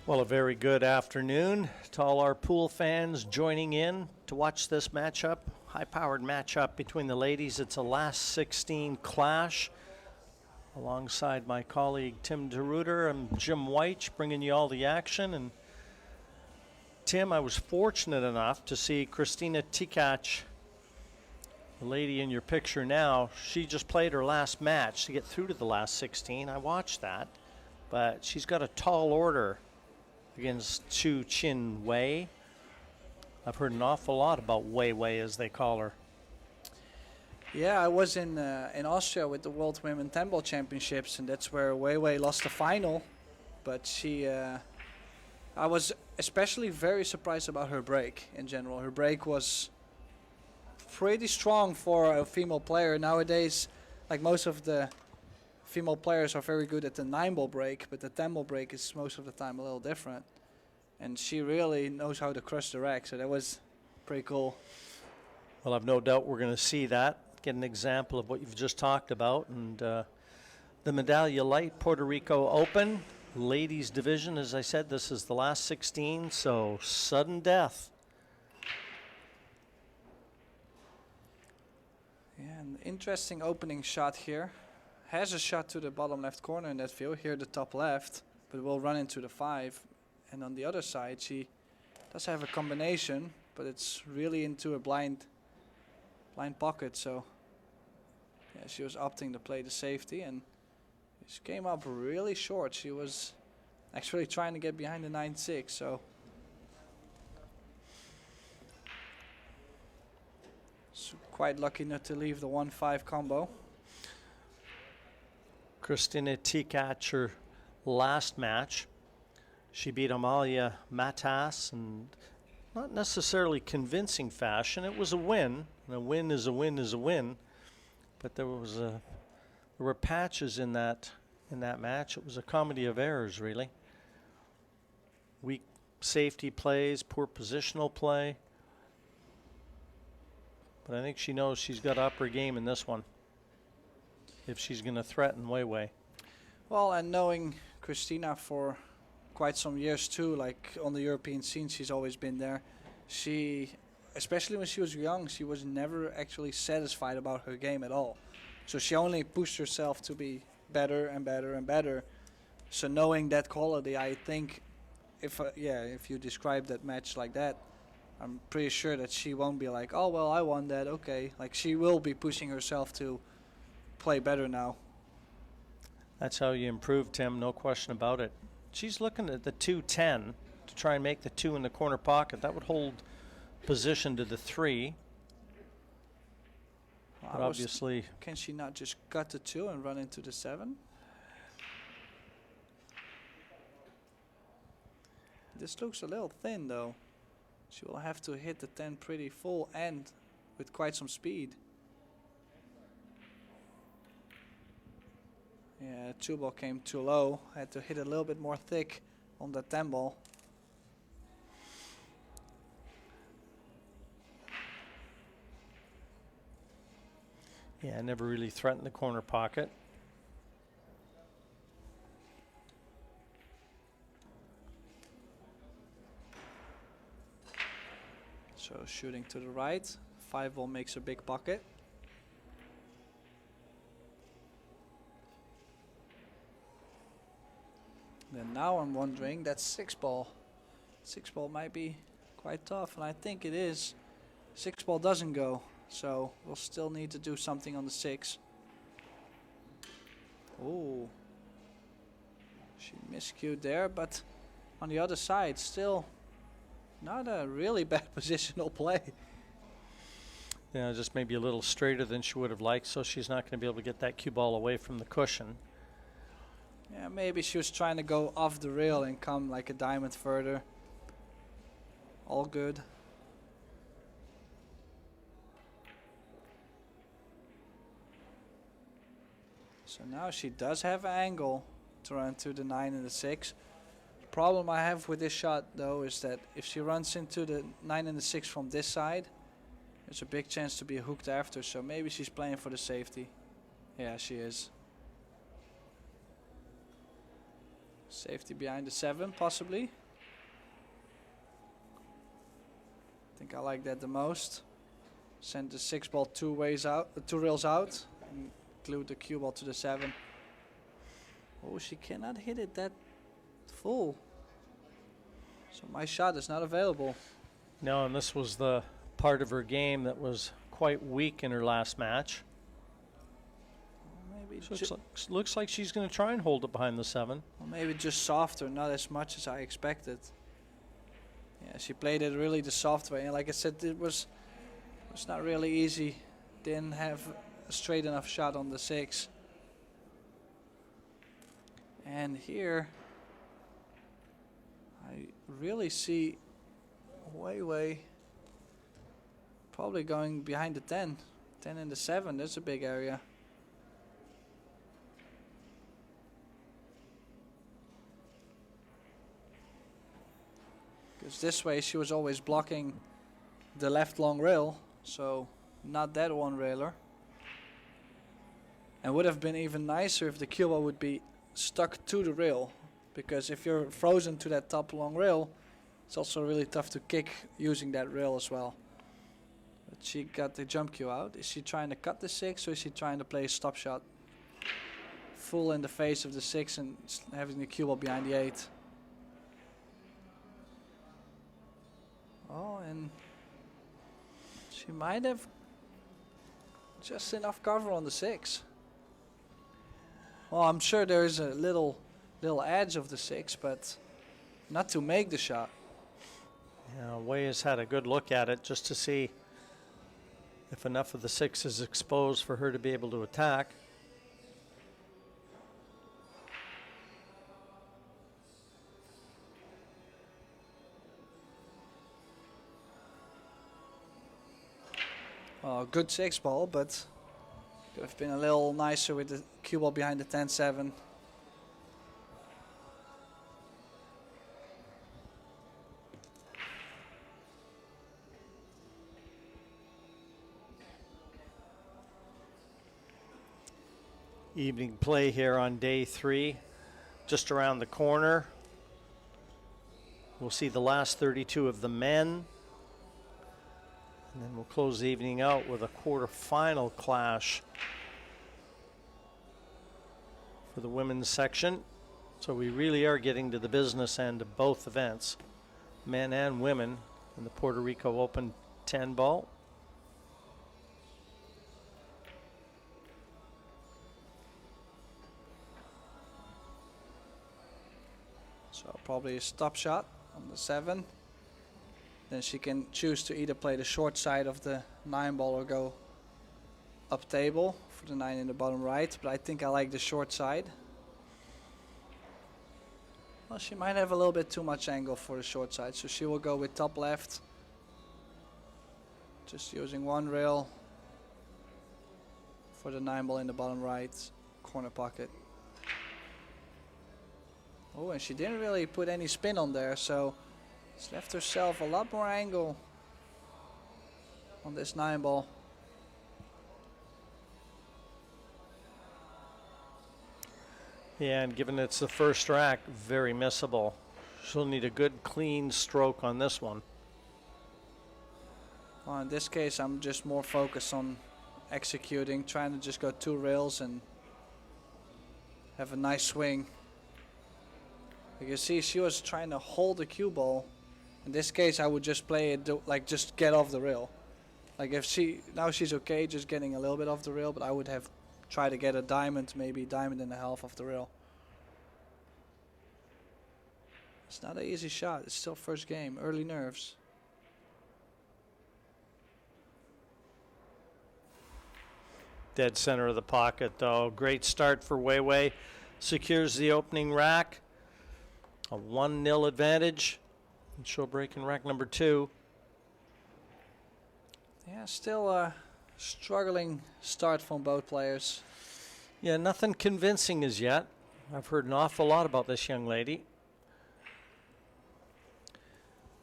Well, a very good afternoon to all our pool fans joining in to watch this matchup, high-powered matchup between the ladies. It's a last 16 clash. Alongside my colleague Tim DeRuiter and Jim White, bringing you all the action. And Tim, I was fortunate enough to see Kristina Tkach, the lady in your picture now. She just played her last match to get through to the last 16. I watched that, but she's got a tall order against Tzu-Chien Wei. I've heard an awful lot about Wei Wei, as they call her. Yeah, I was in Austria with the World Women 10 Ball Championships, and that's where Wei Wei lost the final. But she, I was especially very surprised about her break in general. Her break was pretty strong for a female player. Nowadays, like most of the female players are very good at the 9-ball break, but the 10-ball break is most of the time a little different. And she really knows how to crush the rack, so that was pretty cool. Well, I've no doubt we're going to see that, get an example of what you've just talked about. And the Medalla Light Puerto Rico Open, ladies division, as I said, this is the last 16, so sudden death. Yeah, an interesting opening shot here. Has a shot to the bottom left corner in that view, here the top left, but will run into the 5. And on the other side, she does have a combination, but it's really into a blind pocket. So yeah, she was opting to play the safety, and she came up really short. She was actually trying to get behind the 9-6. So quite lucky not to leave the 1-5 combo. Kristina Tkach, her last match, she beat Amalia Matas in not necessarily convincing fashion. It was a win, and a win is a win is a win. But there were patches in that match. It was a comedy of errors, really. Weak safety plays, poor positional play. But I think she knows she's got to up her game in this one if she's going to threaten Wei Wei. Well, and knowing Kristina for quite some years too, like on the European scene, she's always been there. She, especially when she was young, she was never actually satisfied about her game at all. So she only pushed herself to be better and better and better. So knowing that quality, I think if you describe that match like that, I'm pretty sure that she won't be like, oh well, I won that, okay. Like she will be pushing herself to play better now. That's how you improve, Tim, no question about it. She's looking at the 2-10 to try and make the 2 in the corner pocket. That would hold position to the 3. But obviously, can she not just cut the 2 and run into the 7? This looks a little thin though. She will have to hit the 10 pretty full and with quite some speed. Yeah, 2-ball came too low. Had to hit a little bit more thick on the 10-ball. Yeah, never really threatened the corner pocket. So shooting to the right. 5-ball makes a big pocket. Then now I'm wondering, that 6-ball. 6-ball might be quite tough, and I think it is. 6-ball doesn't go, so we'll still need to do something on the 6. Oh, she miscued there, but on the other side, still not a really bad positional play. Yeah, just maybe a little straighter than she would have liked, so she's not going to be able to get that cue ball away from the cushion. Yeah, maybe she was trying to go off the rail and come like a diamond further. All good. So now she does have an angle to run to the 9 and the 6. The problem I have with this shot though is that if she runs into the 9 and the 6 from this side, there's a big chance to be hooked after, so maybe she's playing for the safety. Yeah, she is. Safety behind the 7, possibly. think I like that the most. Send the 6 ball 2 rails out, and glue the cue ball to the 7. Oh, she cannot hit it that full. So my shot is not available. No, and this was the part of her game that was quite weak in her last match. Maybe So looks like she's going to try and hold it behind the 7. or maybe just softer, not as much as I expected. Yeah, she played it really the soft way, and like I said, it was not really easy. Didn't have a straight enough shot on the 6. And here, I really see Wei probably going behind the 10. 10 and the 7, that's a big area. Because this way she was always blocking the left long rail, so not that one railer. And would have been even nicer if the cue ball would be stuck to the rail, because if you're frozen to that top long rail, it's also really tough to kick using that rail as well. But she got the jump cue out. Is she trying to cut the 6, or is she trying to play a stop shot? Full in the face of the 6 and having the cue ball behind the 8. Oh, and she might have just enough cover on the 6. Well, I'm sure there is a little edge of the 6, but not to make the shot. Yeah, Wei has had a good look at it just to see if enough of the 6 is exposed for her to be able to attack. Oh, good 6 ball, but could have been a little nicer with the cue ball behind the 10-7. Evening play here on day 3, just around the corner. We'll see the last 32 of the men. And then we'll close the evening out with a quarterfinal clash for the women's section. So we really are getting to the business end of both events, men and women, in the Puerto Rico Open 10 ball. So probably a stop shot on the 7. Then she can choose to either play the short side of the 9 ball or go up table for the 9 in the bottom right. But I think I like the short side. Well, she might have a little bit too much angle for the short side, so she will go with top left. Just using one rail for the 9 ball in the bottom right corner pocket. Oh, and she didn't really put any spin on there, so she's left herself a lot more angle on this 9 ball. Yeah, and given it's the first rack, very missable. She'll need a good clean stroke on this one. Well, in this case, I'm just more focused on executing, trying to just go 2 rails and have a nice swing. You can see she was trying to hold the cue ball. In this case, I would just play it like just get off the rail. Like if now she's okay just getting a little bit off the rail, but I would have tried to get a diamond, maybe diamond and a half off the rail. It's not an easy shot. It's still first game, early nerves. Dead center of the pocket though. Great start for Wei Wei. Secures the opening rack. A 1-0 advantage. And she'll break in rack number 2. Yeah, still a struggling start from both players. Yeah, nothing convincing as yet. I've heard an awful lot about this young lady.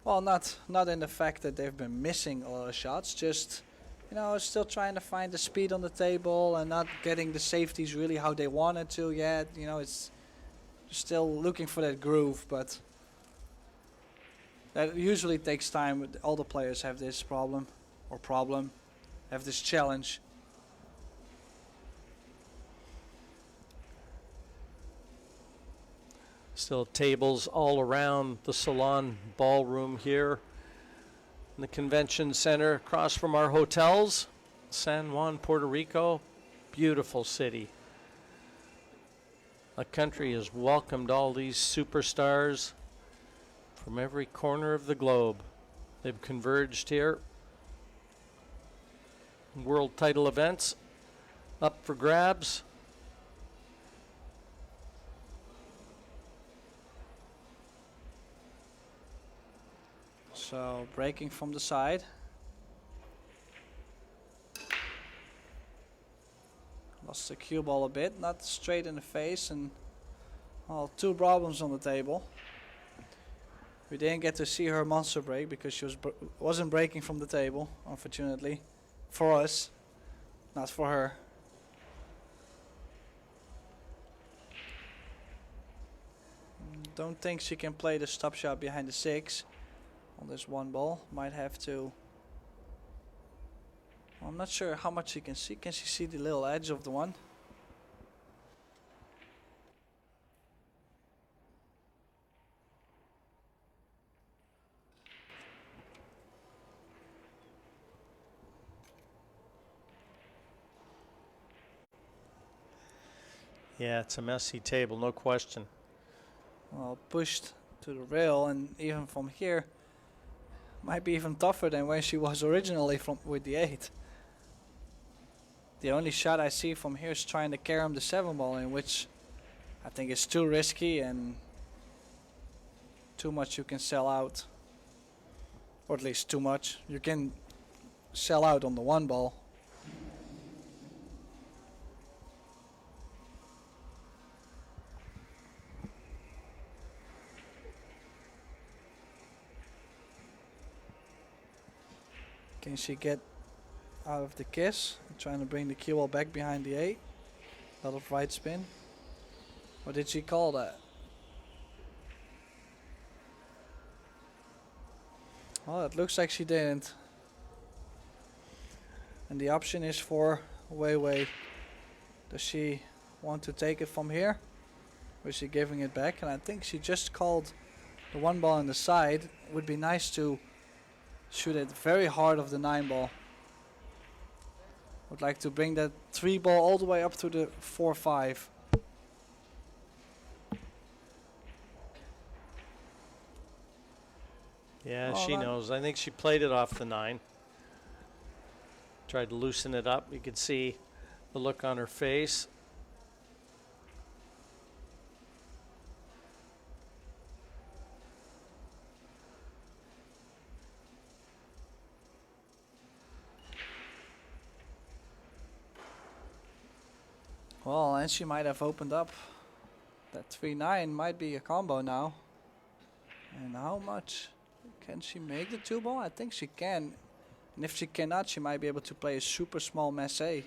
Well, not in the fact that they've been missing a lot of shots, just, you know, still trying to find the speed on the table and not getting the safeties really how they wanted to yet. You know, it's still looking for that groove, but That usually takes time. All the players have this problem, have this challenge. Still tables all around the salon ballroom here in the convention center across from our hotels. San Juan, Puerto Rico, beautiful city. The country has welcomed all these superstars from every corner of the globe. They've converged here. World title events up for grabs. So breaking from the side. Lost the cue ball a bit, not straight in the face, and well, 2 problems on the table. We didn't get to see her monster break because she wasn't breaking from the table, unfortunately, for us, not for her. Don't think she can play the stop shot behind the 6 on this one ball. Might have to. I'm not sure how much she can see. Can she see the little edge of the one? Yeah, it's a messy table, no question. Well, pushed to the rail, and even from here, might be even tougher than where she was originally from with the 8. The only shot I see from here is trying to carom the 7 ball in, which I think is too risky and too much you can sell out. Or at least too much. You can sell out on the 1 ball. Can she get out of the kiss? Trying to bring the cue ball back behind the 8. A lot of right spin. Or did she call that? Well, it looks like she didn't. And the option is for Wei Wei. Does she want to take it from here? Or is she giving it back? And I think she just called the 1 ball on the side. It would be nice to shoot it very hard of the 9 ball. Would like to bring that 3 ball all the way up to the 4-5. Yeah, Oh, she knows. I think she played it off the 9. Tried to loosen it up. You could see the look on her face. Well, and she might have opened up. That 3-9 might be a combo now. And how much can she make the 2 ball? I think she can. And if she cannot, she might be able to play a super small messe.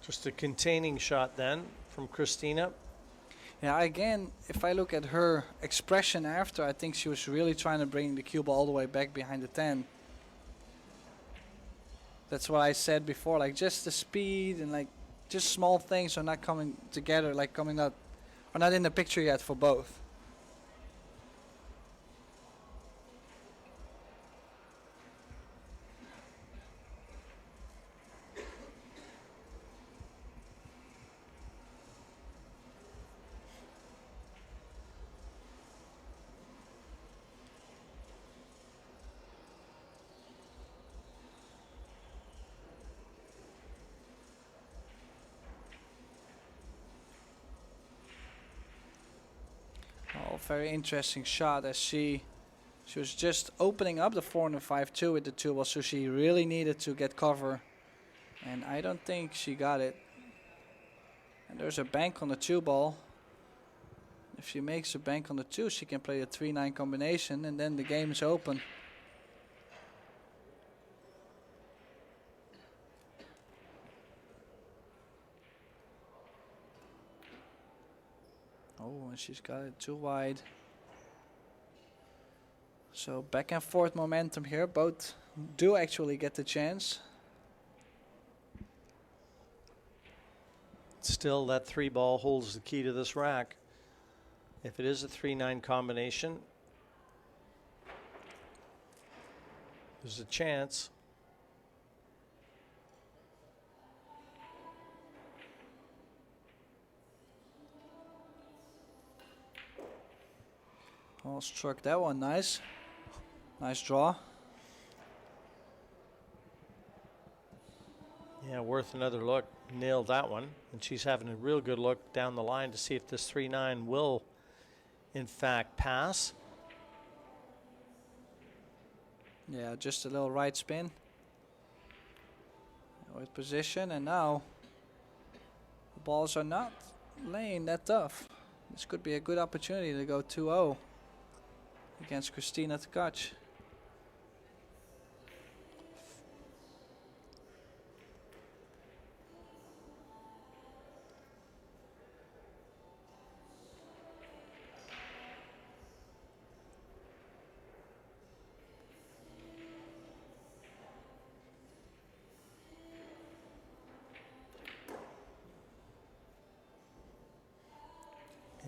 Just a containing shot then from Kristina. Yeah, again, if I look at her expression after, I think she was really trying to bring the cue ball all the way back behind the 10. That's what I said before, like just the speed and like just small things are not coming together, like coming out, are not in the picture yet for both. very interesting shot as she was just opening up the 4 and the 5-2 with the 2 ball, so she really needed to get cover. And I don't think she got it. And there's a bank on the 2 ball. If she makes a bank on the 2, she can play a 3-9 combination, and then the game is open. Oh, and she's got it too wide. So back and forth momentum here. Both do actually get the chance. Still, that 3 ball holds the key to this rack. If it is a 3-9 combination, there's a chance. Oh, struck that one nice. Nice draw. Yeah, worth another look. Nailed that one. And she's having a real good look down the line to see if this 3-9 will, in fact, pass. Yeah, just a little right spin. With position, and now the balls are not laying that tough. This could be a good opportunity to go 2-0 against Kristina Tkach.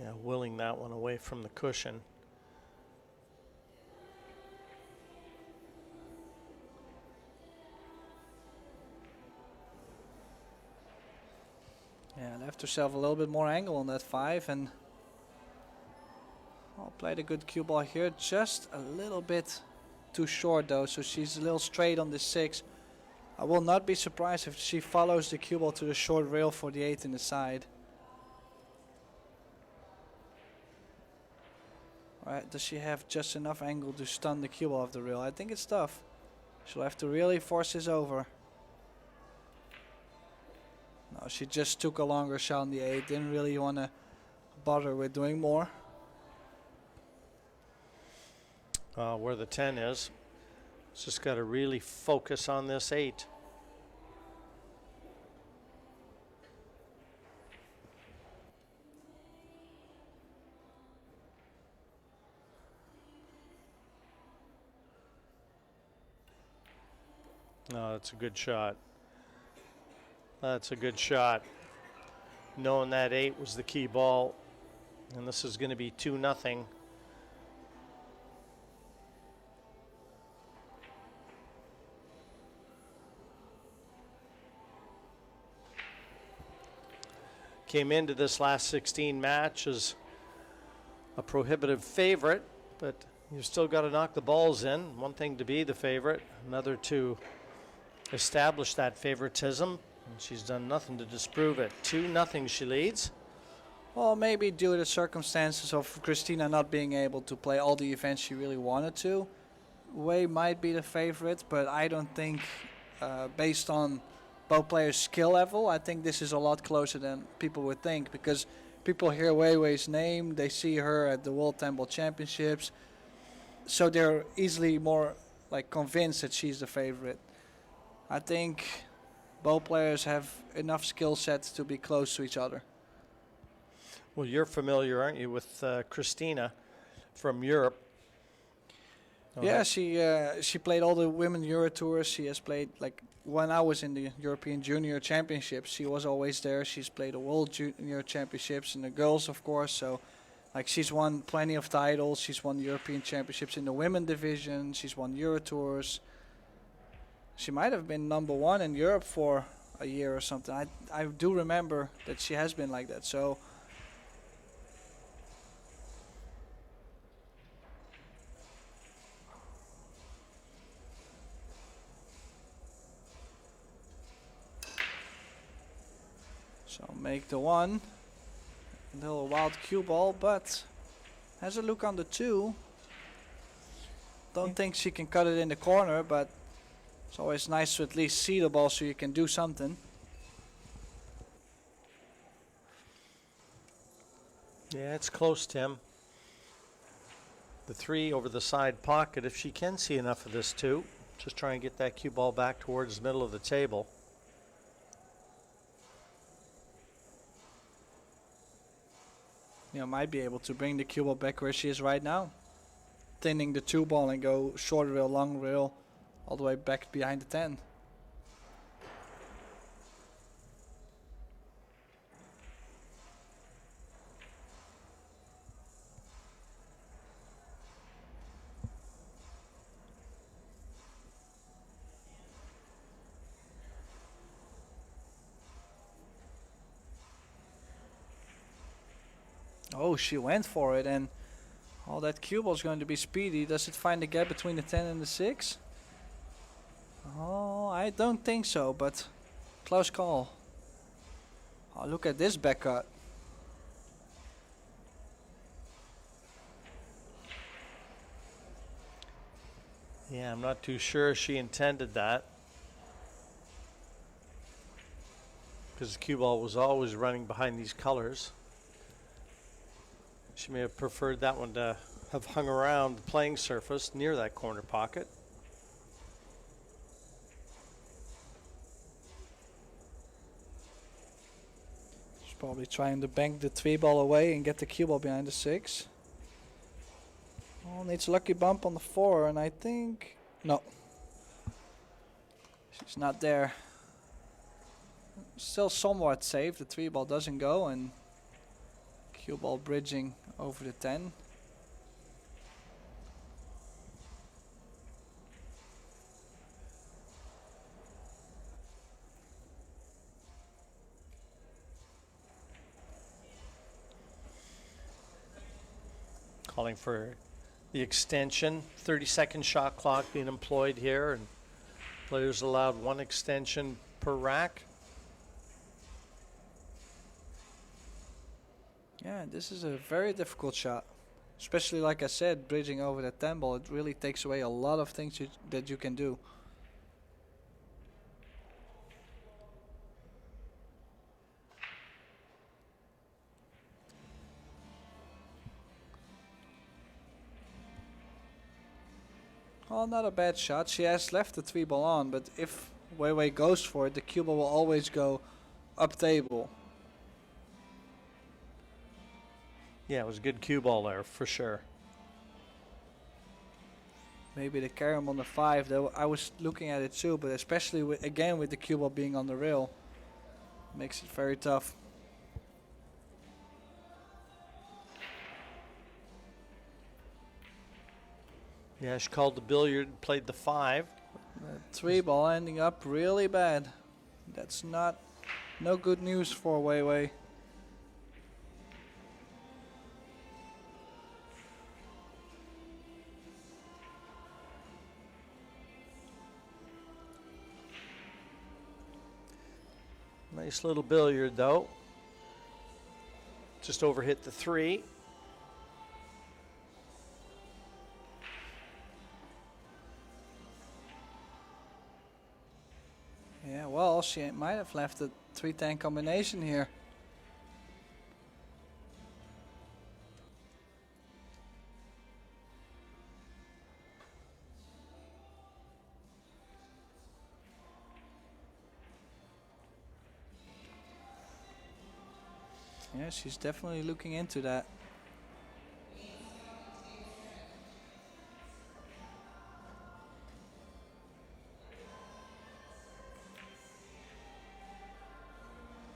Yeah, willing that one away from the cushion. Yeah, left herself a little bit more angle on that 5, and played a good cue ball here. Just a little bit too short though, so she's a little straight on the 6. I will not be surprised if she follows the cue ball to the short rail for the 8 in the side. Alright, does she have just enough angle to stun the cue ball off the rail? I think it's tough. She'll have to really force this over. No, she just took a longer shot on the 8. Didn't really want to bother with doing more. Where the 10 is. Just got to really focus on this 8. No, that's a good shot. That's a good shot. Knowing that 8 was the key ball, and this is going to be 2-0. Came into this last 16 match as a prohibitive favorite, but you've still got to knock the balls in. One thing to be the favorite, another to establish that favoritism, and she's done nothing to disprove it. 2-0 she leads. Well, maybe due to the circumstances of Kristina not being able to play all the events she really wanted to. Wei might be the favorite, but I don't think, based on both players' skill level, I think this is a lot closer than people would think, because people hear Wei Wei's name, they see her at the World Temple Championships, so they're easily more like convinced that she's the favorite. I think both players have enough skill sets to be close to each other. Well, you're familiar, aren't you, with Kristina from Europe? Yeah, she played all the women Euro tours. She has played, like, when I was in the European Junior Championships, she was always there. She's played the World Junior Championships and the girls, of course. So, like, she's won plenty of titles. She's won European Championships in the women division. She's won Euro tours. She might have been #1 in Europe for a year or something. I do remember that she has been like that. So make the 1. A little wild cue ball, but Has a look on the 2. Don't think she can cut it in the corner, but it's always nice to at least see the ball so you can do something. Yeah, it's close, Tim. The 3 over the side pocket, if she can see enough of this too. Just try and get that cue ball back towards the middle of the table. You know, might be able to bring the cue ball back where she is right now. Thinning the 2 ball and go short rail, long rail, all the way back behind the 10. Oh, she went for it, and all that cue ball is going to be speedy. Does it find the gap between the 10 and the 6? Oh, I don't think so, but close call. Oh, look at this back cut. Yeah, I'm not too sure she intended that, because the cue ball was always running behind these colors. She may have preferred that one to have hung around the playing surface near that corner pocket. She's probably trying to bank the 3 ball away and get the cue ball behind the 6. Oh, needs a lucky bump on the 4, and I think... No. She's not there. Still somewhat safe. The 3 ball doesn't go, and cue ball bridging over the 10. Calling for the extension, 30-second shot clock being employed here, and players allowed 1 extension per rack. Yeah, this is a very difficult shot. Especially, like I said, bridging over the 10 ball, it really takes away a lot of things that you can do. Oh, not a bad shot. She has left the 3 ball on, but if Wei Wei goes for it, the cue ball will always go up table. Yeah, it was a good cue ball there for sure. Maybe the carom on the 5, though. I was looking at it too, but especially again with the cue ball being on the rail, makes it very tough. Yeah, she called the billiard, played the 5. The 3 ball ending up really bad. That's no good news for Wei Wei. Nice little billiard though. Just overhit the 3. Yeah, well, she might have left a 3-10 combination here. Yeah, she's definitely looking into that.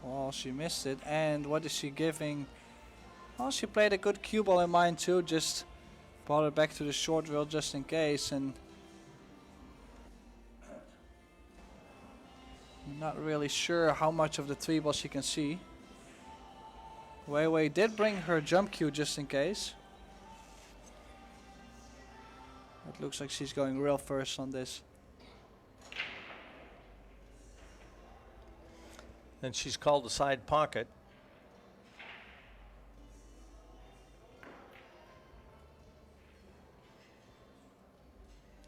Well, she missed it. And what is she giving? Well, she played a good cue ball in mind too. Just brought it back to the short rail just in case. And I'm not really sure how much of the 3 ball she can see. Wei Wei did bring her jump cue just in case. It looks like she's going real first on this. And she's called the side pocket.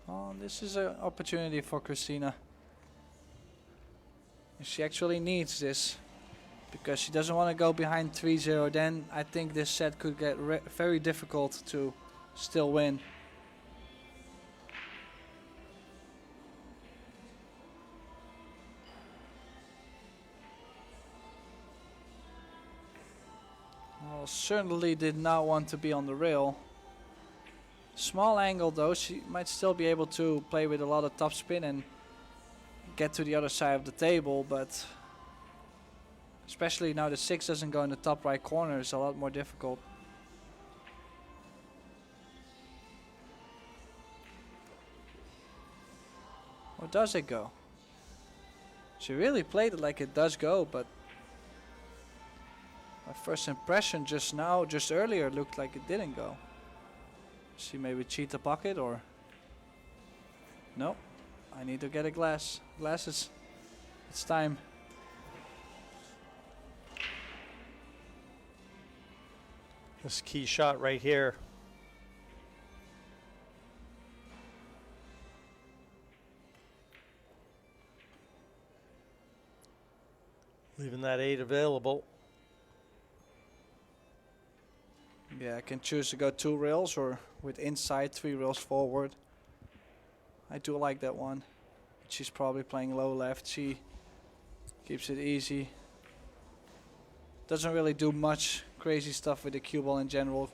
Oh, this is an opportunity for Kristina. She actually needs this because she doesn't want to go behind 3-0. Then I think this set could get very difficult to still win. Well, certainly did not want to be on the rail. Small angle though, she might still be able to play with a lot of top spin and get to the other side of the table, but especially now the 6 doesn't go in the top right corner, it's a lot more difficult. Or does it go? She really played it like it does go, but my first impression just earlier, looked like it didn't go. She maybe cheat the pocket or... No, I need to get a glasses. It's time. This key shot right here. Leaving that 8 available. Yeah, I can choose to go 2 rails or with inside 3 rails forward. I do like that one. She's probably playing low left. She keeps it easy. Doesn't really do much crazy stuff with the cue ball in general.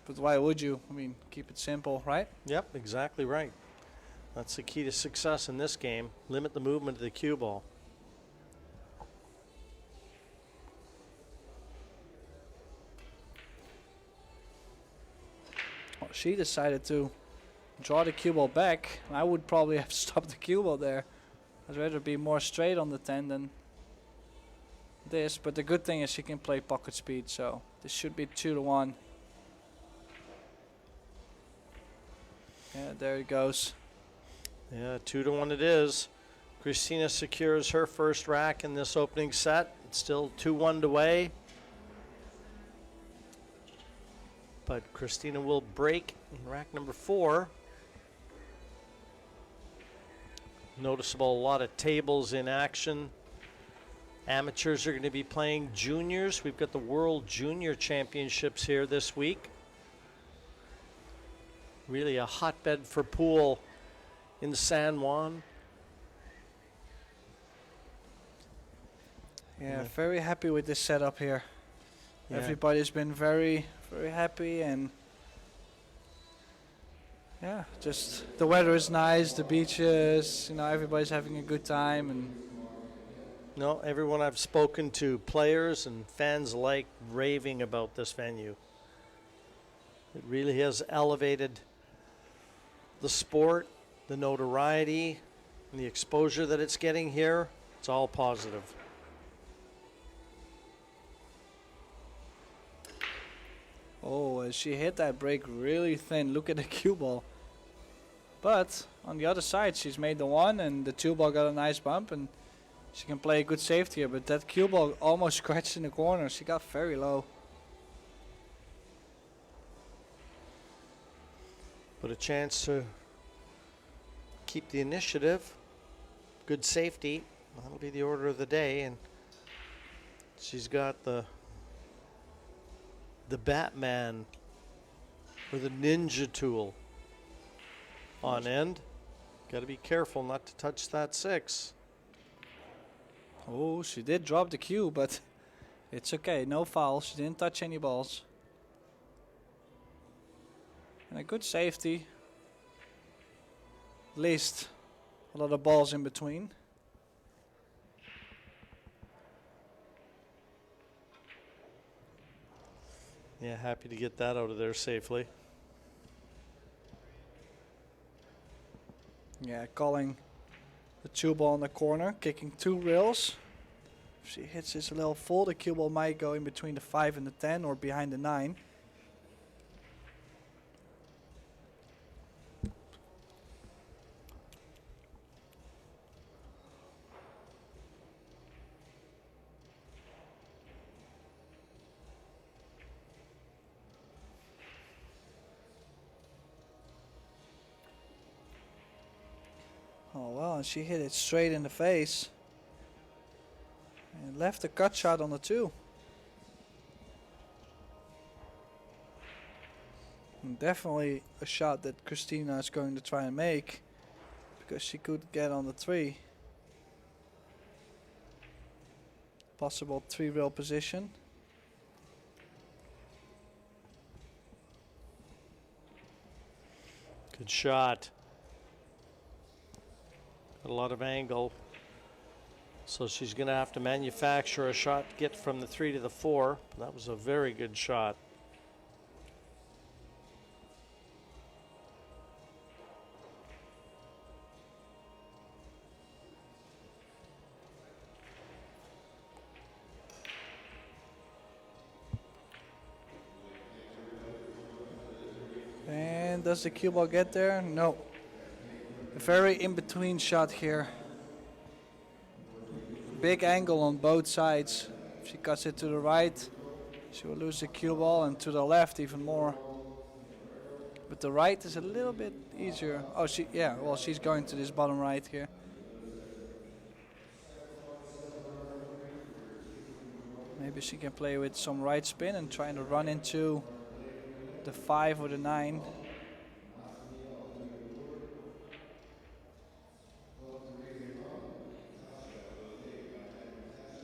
But why would you? I mean, keep it simple, right? Yep, exactly right. That's the key to success in this game. Limit the movement of the cue ball. Well, she decided to draw the cue ball back. I would probably have stopped the cue ball there. I'd rather be more straight on the 10 than this. But the good thing is she can play pocket speed, so this should be 2-1. Yeah, there it goes. Yeah, 2-1 it is. Kristina secures her first rack in this opening set. It's still 2-1 away. But Kristina will break in rack number 4. Noticeable a lot of tables in action. Amateurs are going to be playing juniors. We've got the World Junior Championships here this week. Really a hotbed for pool in San Juan. Yeah, very happy with this setup here. Yeah. Everybody's been very happy, and yeah, just the weather is nice, the beaches, you know, everybody's having a good time. And No, everyone I've spoken to, players and fans alike, raving about this venue. It really has elevated the sport, the notoriety, and the exposure that it's getting here. It's all positive. oh, she hit that break really thin. Look at the cue ball. But on the other side, she's made the 1, and the 2 ball got a nice bump, and she can play a good safety here. But that cue ball almost scratched in the corner. She got very low. But a chance to keep the initiative. Good safety. That'll be the order of the day. And she's got the Batman or the ninja tool on end. Got to be careful not to touch that 6. Oh, she did drop the cue, but it's okay. No foul. She didn't touch any balls. And a good safety. At least a lot of balls in between. Yeah, happy to get that out of there safely. Yeah, calling the 2 ball in the corner, kicking 2 rails. If she hits this a little full, the cue ball might go in between the 5 and the 10 or behind the 9. and she hit it straight in the face. And left a cut shot on the 2. And definitely a shot that Kristina is going to try and make, because she could get on the 3. Possible 3-rail position. Good shot. Got a lot of angle. So she's going to have to manufacture a shot to get from the 3 to the 4. That was a very good shot. And does the cue ball get there? No. A very in-between shot here. Big angle on both sides. If she cuts it to the right, she will lose the cue ball, and to the left even more. But the right is a little bit easier. Oh, well, she's going to this bottom right here. Maybe she can play with some right spin and trying to run into the 5 or the 9.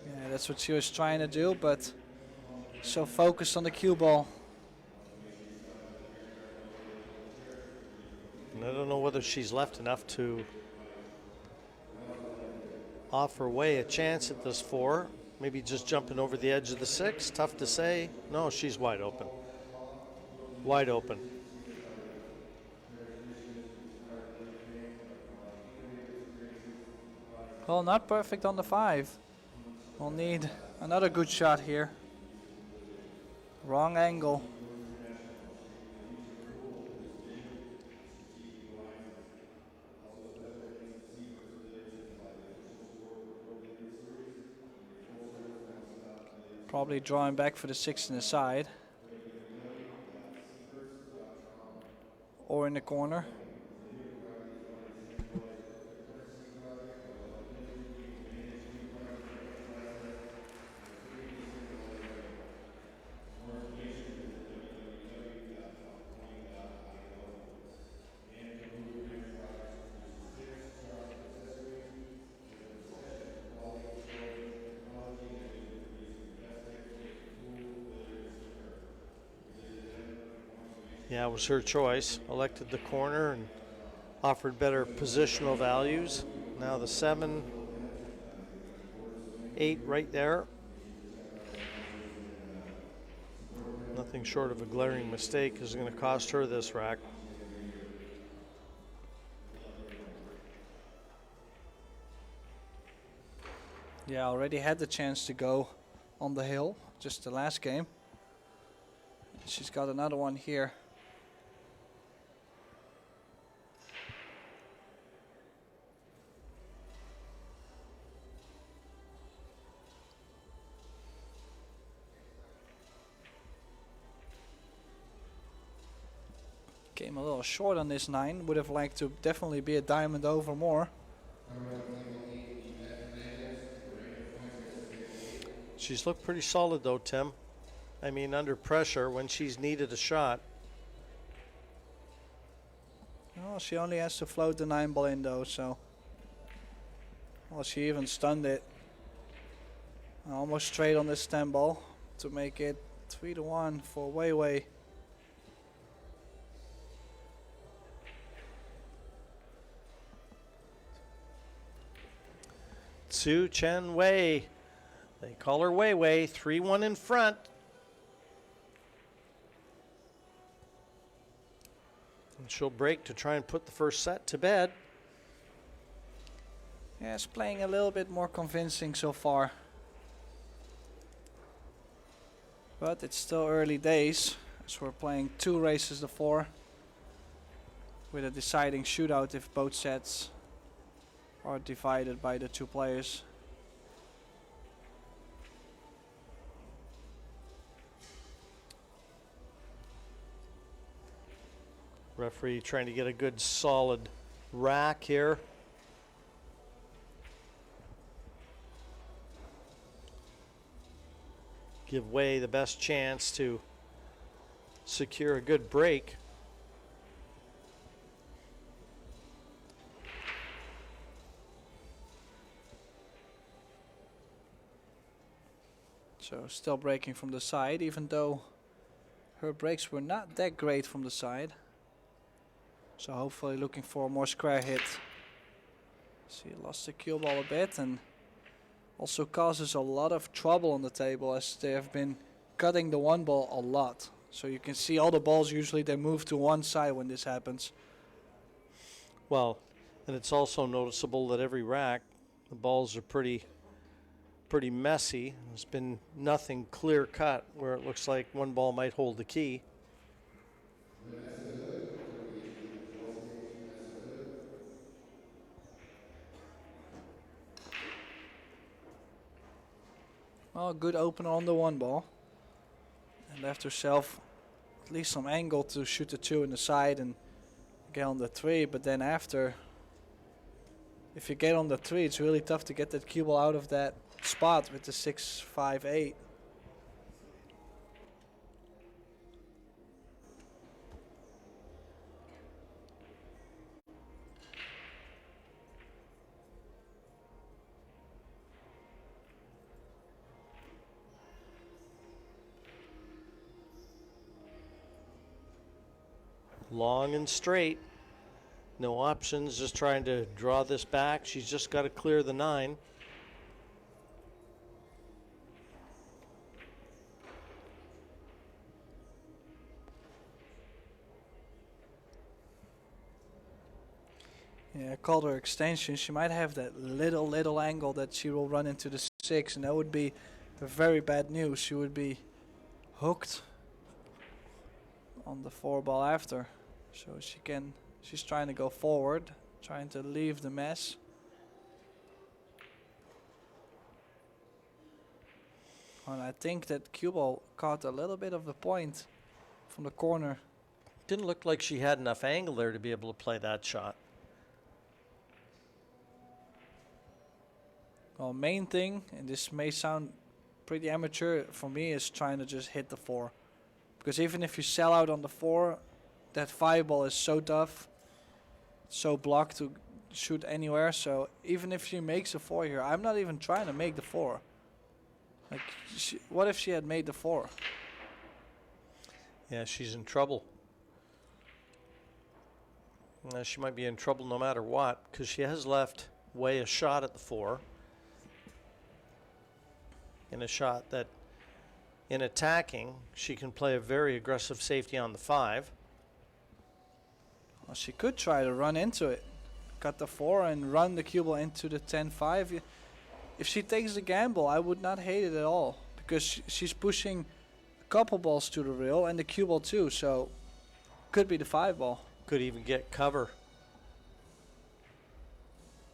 Yeah, that's what she was trying to do, but so focused on the cue ball. And I don't know whether she's left enough to offer Wei a chance at this 4. Maybe just jumping over the edge of the 6. Tough to say. No, she's wide open. Wide open. Well, not perfect on the 5. We'll need another good shot here. Wrong angle. Probably drawing back for the 6 in the side. Or in the corner. Yeah, it was her choice. Elected the corner and offered better positional values. Now the 7, 8 right there. Nothing short of a glaring mistake is going to cost her this rack. Yeah, already had the chance to go on the hill, just the last game. She's got another one here. Came a little short on this 9. Would have liked to definitely be a diamond over more. She's looked pretty solid though, Tim. I mean, under pressure when she's needed a shot. Oh, she only has to float the 9 ball in though, so. Well, she even stunned it. Almost straight on this 10 ball to make it 3-1 for Wei. Tzu-Chien Wei. They call her Wei. 3-1 in front. And she'll break to try and put the first set to bed. Yeah, it's playing a little bit more convincing so far. But it's still early days, as we're playing 2 races to 4. With a deciding shootout if both sets are divided by the 2 players. Referee trying to get a good solid rack here. give Wei the best chance to secure a good break. So still breaking from the side, even though her breaks were not that great from the side. So hopefully looking for a more square hit. She lost the cue ball a bit and also causes a lot of trouble on the table as they have been cutting the one ball a lot. So you can see all the balls usually they move to one side when this happens. Well, and it's also noticeable that every rack, the balls are pretty messy. There's been nothing clear cut where it looks like one ball might hold the key. Well, a good opener on the one ball. And left herself at least some angle to shoot the 2 in the side and get on the 3. But then after, if you get on the 3, it's really tough to get that cue ball out of that spot with the 6, 5, 8. Long and straight. No options, just trying to draw this back. She's just got to clear the 9. Yeah, I called her extension. She might have that little angle that she will run into the 6, and that would be very bad news. She would be hooked on the 4 ball after. So she's trying to go forward, trying to leave the mess. And I think that cue ball caught a little bit of the point from the corner. Didn't look like she had enough angle there to be able to play that shot. Well, main thing, and this may sound pretty amateur for me, is trying to just hit the 4. Because even if you sell out on the 4, that 5 ball is so tough, so blocked to shoot anywhere. So even if she makes a 4 here, I'm not even trying to make the 4. Like, what if she had made the 4? Yeah, she's in trouble. She might be in trouble no matter what, because she has left Wei a shot at the 4. In a shot that, in attacking, she can play a very aggressive safety on the 5. Well, she could try to run into it. Cut the 4 and run the cue ball into the 10-5. If she takes the gamble, I would not hate it at all. Because she's pushing a couple balls to the rail and the cue ball too. So, could be the 5 ball. Could even get cover.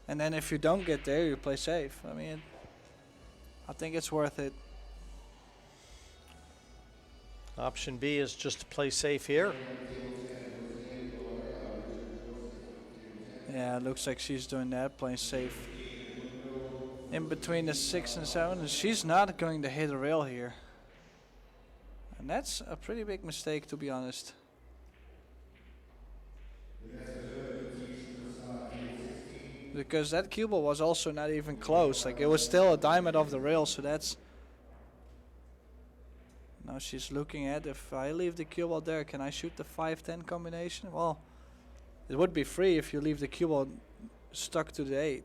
And then if you don't get there, you play safe. I mean, I think it's worth it. Option B is just to play safe here. Yeah, it looks like she's doing that, playing safe. In between the 6 and 7, and she's not going to hit a rail here. And that's a pretty big mistake, to be honest. Because that cue ball was also not even close. Like, it was still a diamond off the rail, so that's... Now she's looking at, if I leave the cue ball there, can I shoot the 5-10 combination? Well, it would be free if you leave the cue ball stuck to the 8.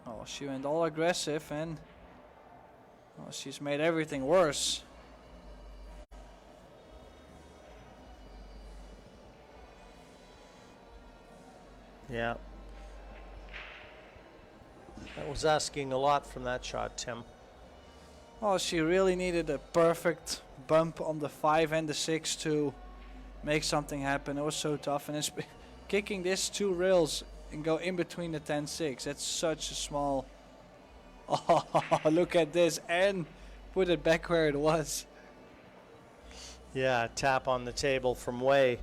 Oh, she went all aggressive and she's made everything worse. Yeah. That was asking a lot from that shot, Tim. Oh, she really needed a perfect bump on the 5 and the 6 to make something happen. It was so tough, and it's kicking this 2 rails and go in between the 10-6. That's such a small Oh, look at this. And put it back where it was. Yeah, tap on the table from Wei,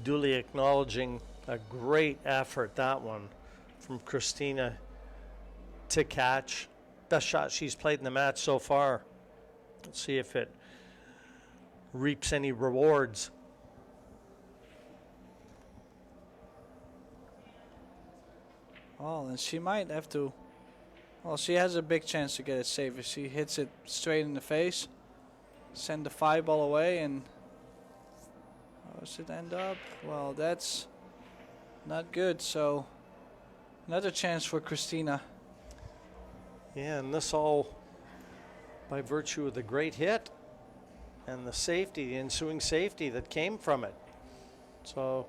duly acknowledging a great effort, that one, from Kristina Tkach. Best shot she's played in the match so far. Let's see if it reaps any rewards. Oh, and she might have to. Well, she has a big chance to get it safe if she hits it straight in the face. Send the 5 ball away, and how does it end up? Well, that's not good. So another chance for Kristina. Yeah, and this all by virtue of the great hit and the safety, the ensuing safety that came from it. So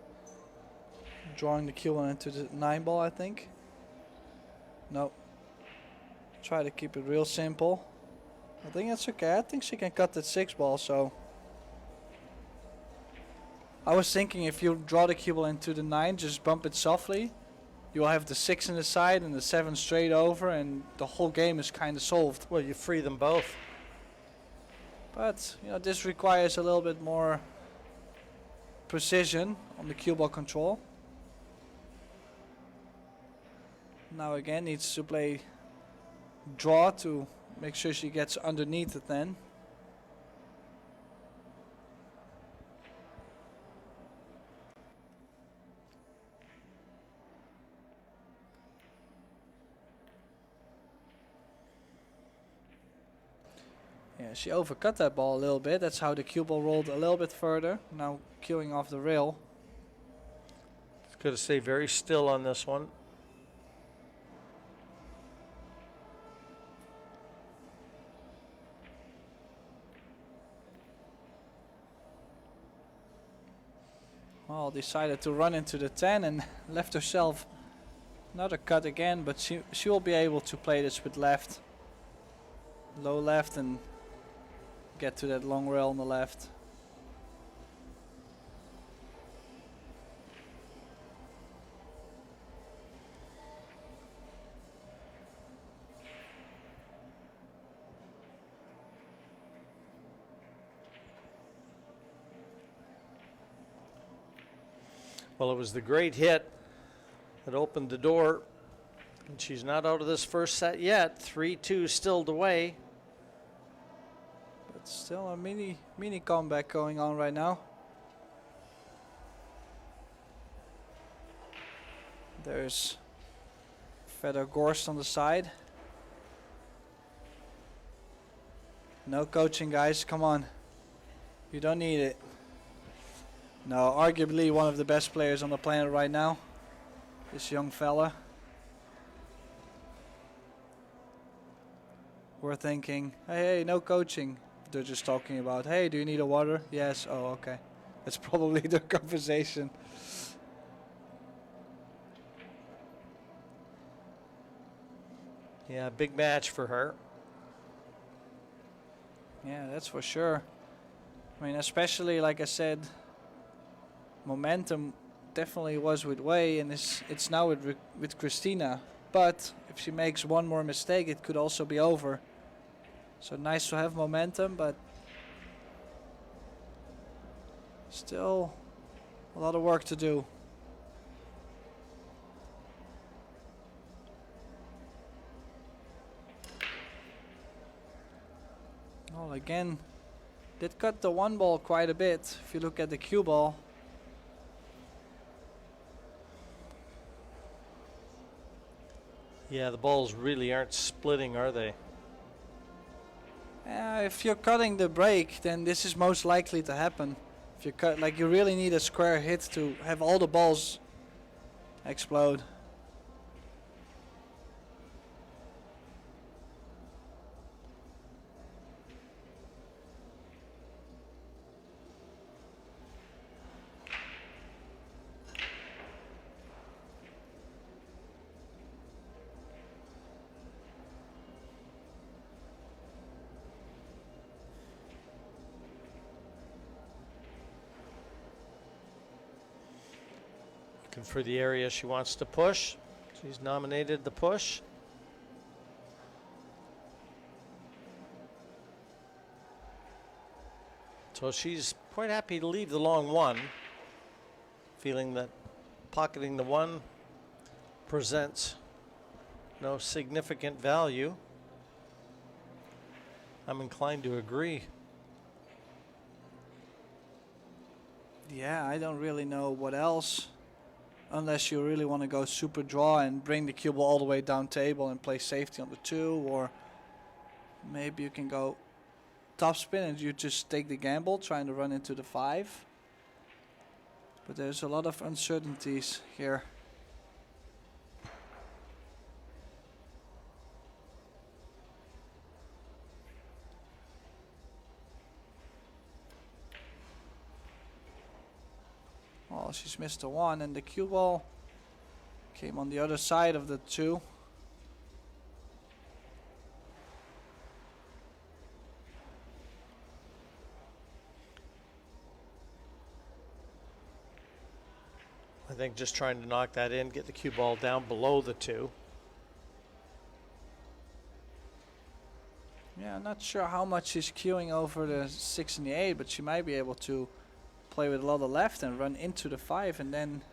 Drawing the cue ball into the 9 ball, I think. Nope. Try to keep it real simple. I think that's okay. I think she can cut that 6 ball, so. I was thinking if you draw the cue ball into the 9, just bump it softly. You'll have the 6 in the side and the 7 straight over, and the whole game is kind of solved. well, you free them both. But, you know, this requires a little bit more precision on the cue ball control. Now again, needs to play draw to make sure she gets underneath it then. Yeah, she overcut that ball a little bit. That's how the cue ball rolled a little bit further. Now cueing off the rail. It's got to stay very still on this one. Well, decided to run into the 10 and left herself another cut again, but she will be able to play this with left. Low left and get to that long rail on the left. Well, it was the great hit that opened the door. And she's not out of this first set yet. 3-2 stilled away. But still a mini comeback going on right now. There's Feather Gorst on the side. No coaching, guys. Come on. You don't need it. No, arguably one of the best players on the planet right now. This young fella. We're thinking, hey, no coaching. They're just talking about, hey, do you need a water? Yes. Oh, okay. That's probably the conversation. Yeah, big match for her. Yeah, that's for sure. I mean, especially, like I said, momentum definitely was with Wei, and it's now with Kristina. But if she makes one more mistake, it could also be over. So nice to have momentum, but still a lot of work to do. Well, again, did cut the 1 ball quite a bit. If you look at the cue ball. Yeah, the balls really aren't splitting, are they? If you're cutting the break, then this is most likely to happen. If you cut, like, you really need a square hit to have all the balls explode. Looking for the area she wants to push. She's nominated the push. So she's quite happy to leave the long one, feeling that pocketing the one presents no significant value. I'm inclined to agree. Yeah, I don't really know what else, unless you really want to go super draw and bring the cue ball all the way down table and play safety on the 2, or maybe you can go top spin and you just take the gamble trying to run into the 5. But there's a lot of uncertainties here. Well, she's missed a 1 and the cue ball came on the other side of the 2. I think just trying to knock that in, get the cue ball down below the 2. Yeah, I'm not sure how much she's queuing over the 6 and the 8, but she might be able to play with a lot of left and run into the 5, and then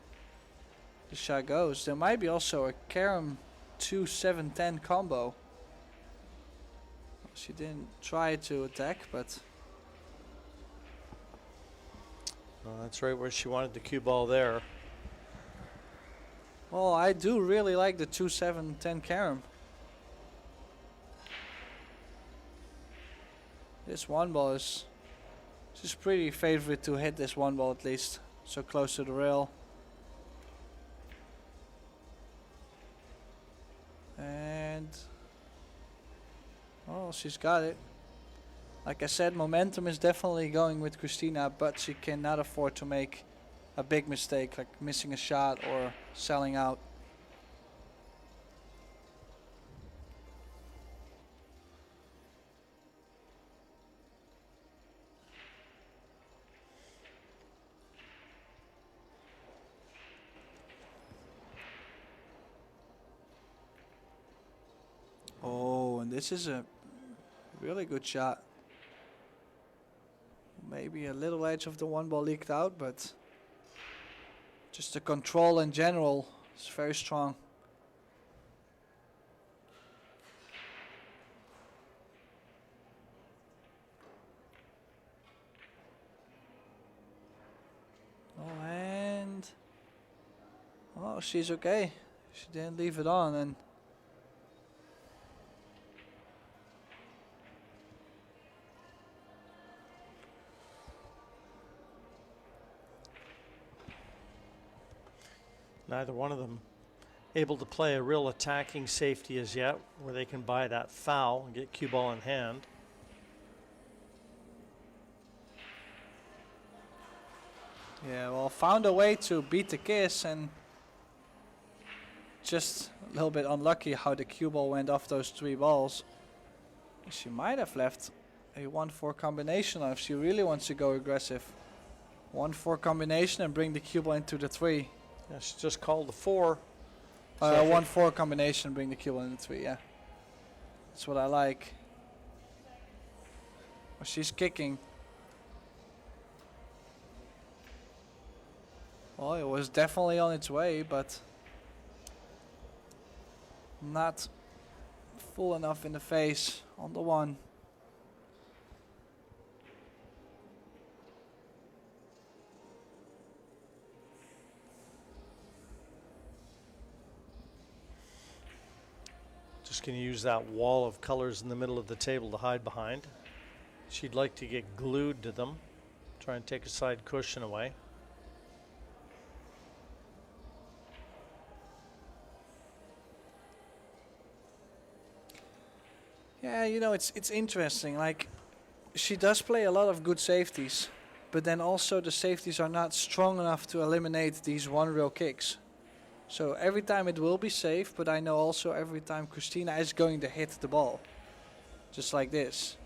the shot goes. There might be also a carom 2-7-10 combo. She didn't try to attack, but Well, that's right where she wanted the cue ball there. well, I do really like the 2-7-10 carom. This 1 ball is she's pretty favorite to hit this 1 ball at least, so close to the rail. And oh, she's got it. Like I said, momentum is definitely going with Kristina, but she cannot afford to make a big mistake like missing a shot or selling out. Oh, and this is a really good shot. Maybe a little edge of the 1 ball leaked out, but just the control in general is very strong. Oh, and oh, she's okay. She didn't leave it on, and Neither one of them able to play a real attacking safety as yet, where they can buy that foul and get cue ball in hand. yeah, well, found a way to beat the kiss, and just a little bit unlucky how the cue ball went off those 3 balls. She might have left a 1-4 combination if she really wants to go aggressive. 1-4 combination and bring the cue ball into the 3. Yeah, she just called the 4. 1-4 combination, bring the cue ball into the 3, yeah. That's what I like. Well, she's kicking. Well, it was definitely on its way, but not full enough in the face on the 1. Just going to use that wall of colors in the middle of the table to hide behind. She'd like to get glued to them. Try and take a side cushion away. Yeah, you know, it's interesting. Like, she does play a lot of good safeties, but then also the safeties are not strong enough to eliminate these 1-rail kicks. So every time it will be safe, but I know also every time Kristina is going to hit the ball. Just like this.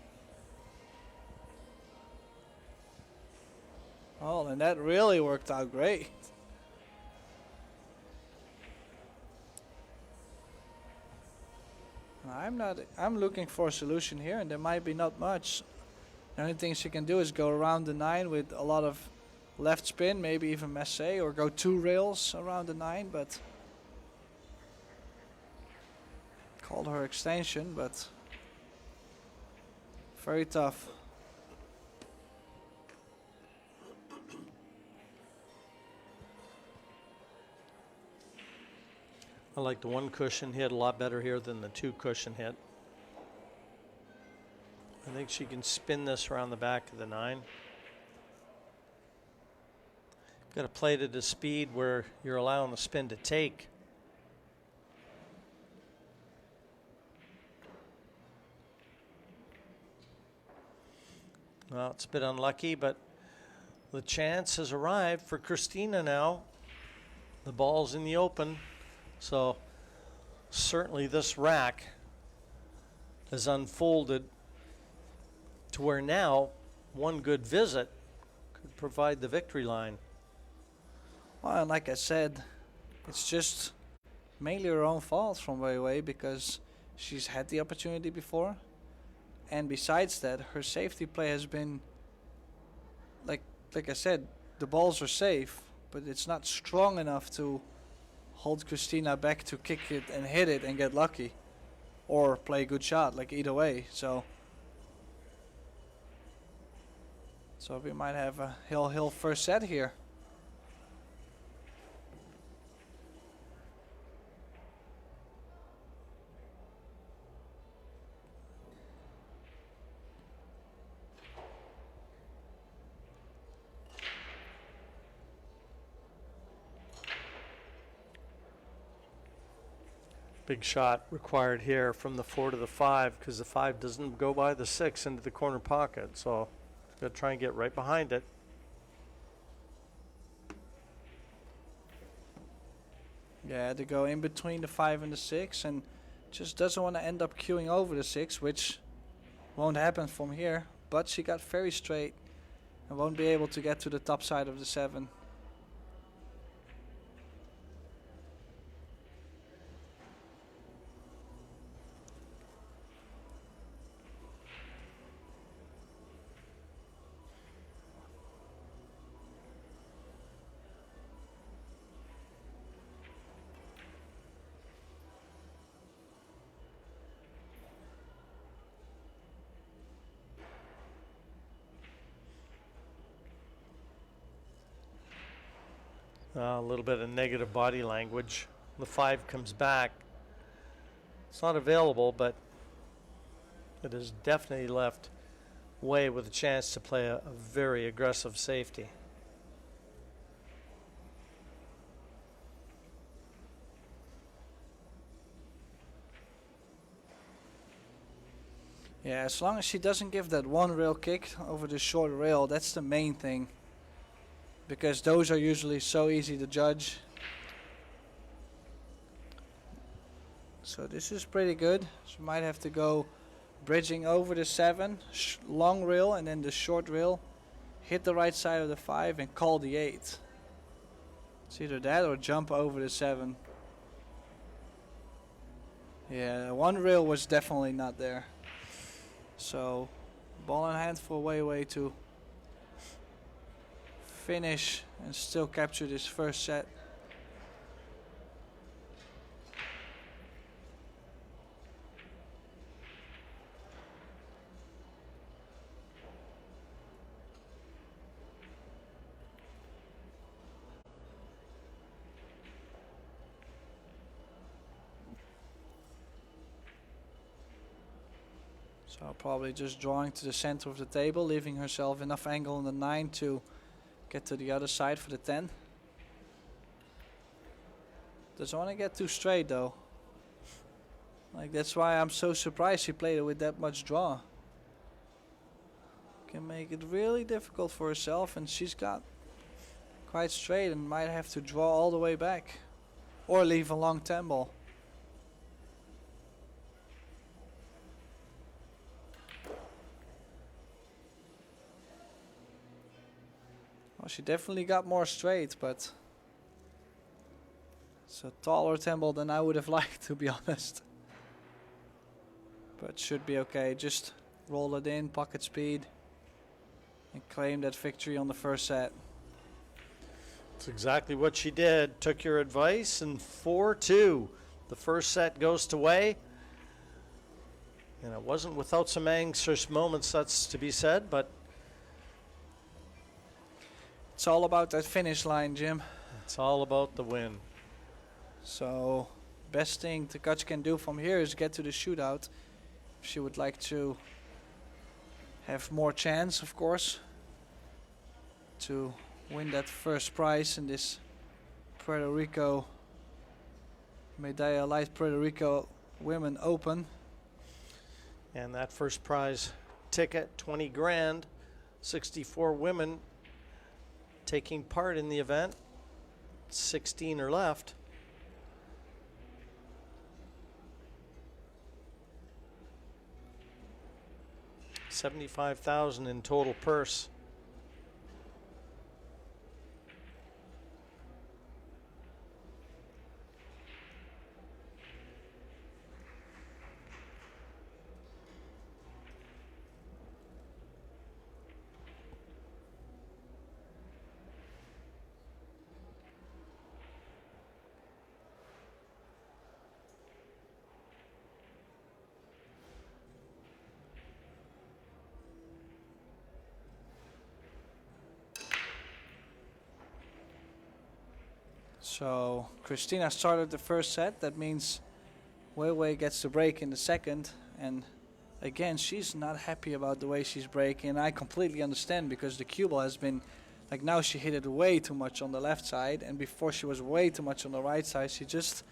Oh, and that really worked out great. I'm looking for a solution here, and there might be not much. The only thing she can do is go around the 9 with a lot of left spin, maybe even massé, or go 2 rails around the 9, but called her extension, but very tough. I like the 1 cushion hit a lot better here than the 2 cushion hit. I think she can spin this around the back of the 9. Got to play it at a speed where you're allowing the spin to take. Well, it's a bit unlucky, but the chance has arrived for Kristina now. The ball's in the open, so certainly this rack has unfolded to where now 1 good visit could provide the victory line. Well, and like I said, it's just mainly her own fault from way away because she's had the opportunity before. And besides that, her safety play has been, like I said, the balls are safe, but it's not strong enough to hold Kristina back to kick it and hit it and get lucky. Or play a good shot, like either way. So we might have a hill first set here. Big shot required here from the 4 to the 5 because the 5 doesn't go by the 6 into the corner pocket. So got to try and get right behind it. Yeah, to go in between the 5 and the 6 and just doesn't want to end up queuing over the 6, which won't happen from here. But she got very straight and won't be able to get to the top side of the 7. A little bit of negative body language. The 5 comes back. It's not available, but it has definitely left Way with a chance to play a very aggressive safety. Yeah, as long as she doesn't give that 1 rail kick over the short rail, that's the main thing. Because those are usually so easy to judge. So this is pretty good. She might have to go bridging over the 7, long rail, and then the short rail. Hit the right side of the 5 and call the 8. It's either that or jump over the 7. Yeah, 1 rail was definitely not there. So, ball in hand for Wei to finish and still capture this first set. So probably just drawing to the center of the table, leaving herself enough angle on the 9 to get to the other side for the 10. Doesn't want to get too straight though. Like, that's why I'm so surprised she played it with that much draw. Can make it really difficult for herself, and she's got quite straight and might have to draw all the way back or leave a long 10 ball. Well, she definitely got more straight, but it's a taller 10 ball than I would have liked, to be honest. But should be okay. Just roll it in, pocket speed. and claim that victory on the first set. That's exactly what she did. Took your advice, and 4-2. The first set goes to Wei. And it wasn't without some anxious moments, that's to be said, but It's all about that finish line, Jim. it's all about the win. So, best thing Tkach can do from here is get to the shootout. If she would like to have more chance, of course, to win that first prize in this Puerto Rico Medalla Light Puerto Rico Women Open. And that first prize ticket, 20 grand, 64 women taking part in the event. 16 are left. $75,000 in total purse. So Kristina started the first set. That means Wei gets the break in the second. And again, she's not happy about the way she's breaking. I completely understand, because the cue ball has been, like, now she hit it way too much on the left side. And before she was way too much on the right side. She just,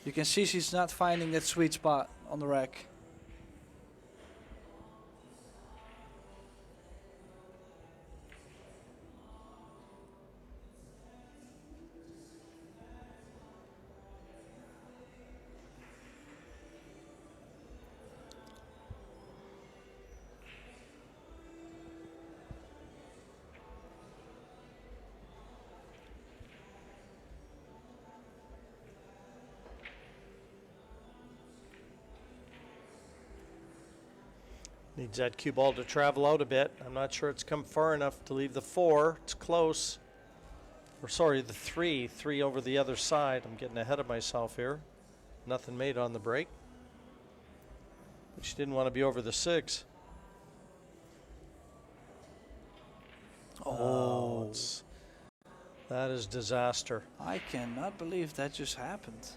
you can see she's not finding that sweet spot on the rack. Needs that cue ball to travel out a bit. I'm not sure it's come far enough to leave the 4. It's close. Or sorry, the 3. 3 over the other side. I'm getting ahead of myself here. Nothing made on the break. But she didn't want to be over the 6. Oh, that is disaster. I cannot believe that just happened.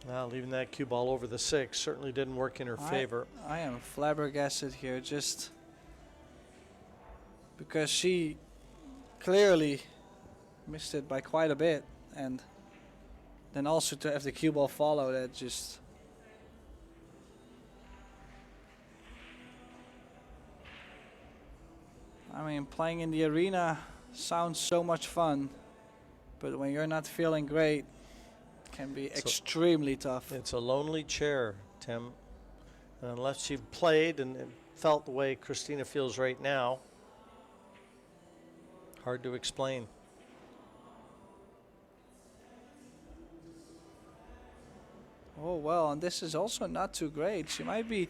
Well, leaving that cue ball over the 6 certainly didn't work in her favor. I am flabbergasted here, just because she clearly missed it by quite a bit, and then also to have the cue ball follow that, just I mean, playing in the arena sounds so much fun, but when you're not feeling great, it can be extremely tough. It's a lonely chair, Tim. And unless you've played and felt the way Kristina feels right now, hard to explain. Oh well, and this is also not too great. She might be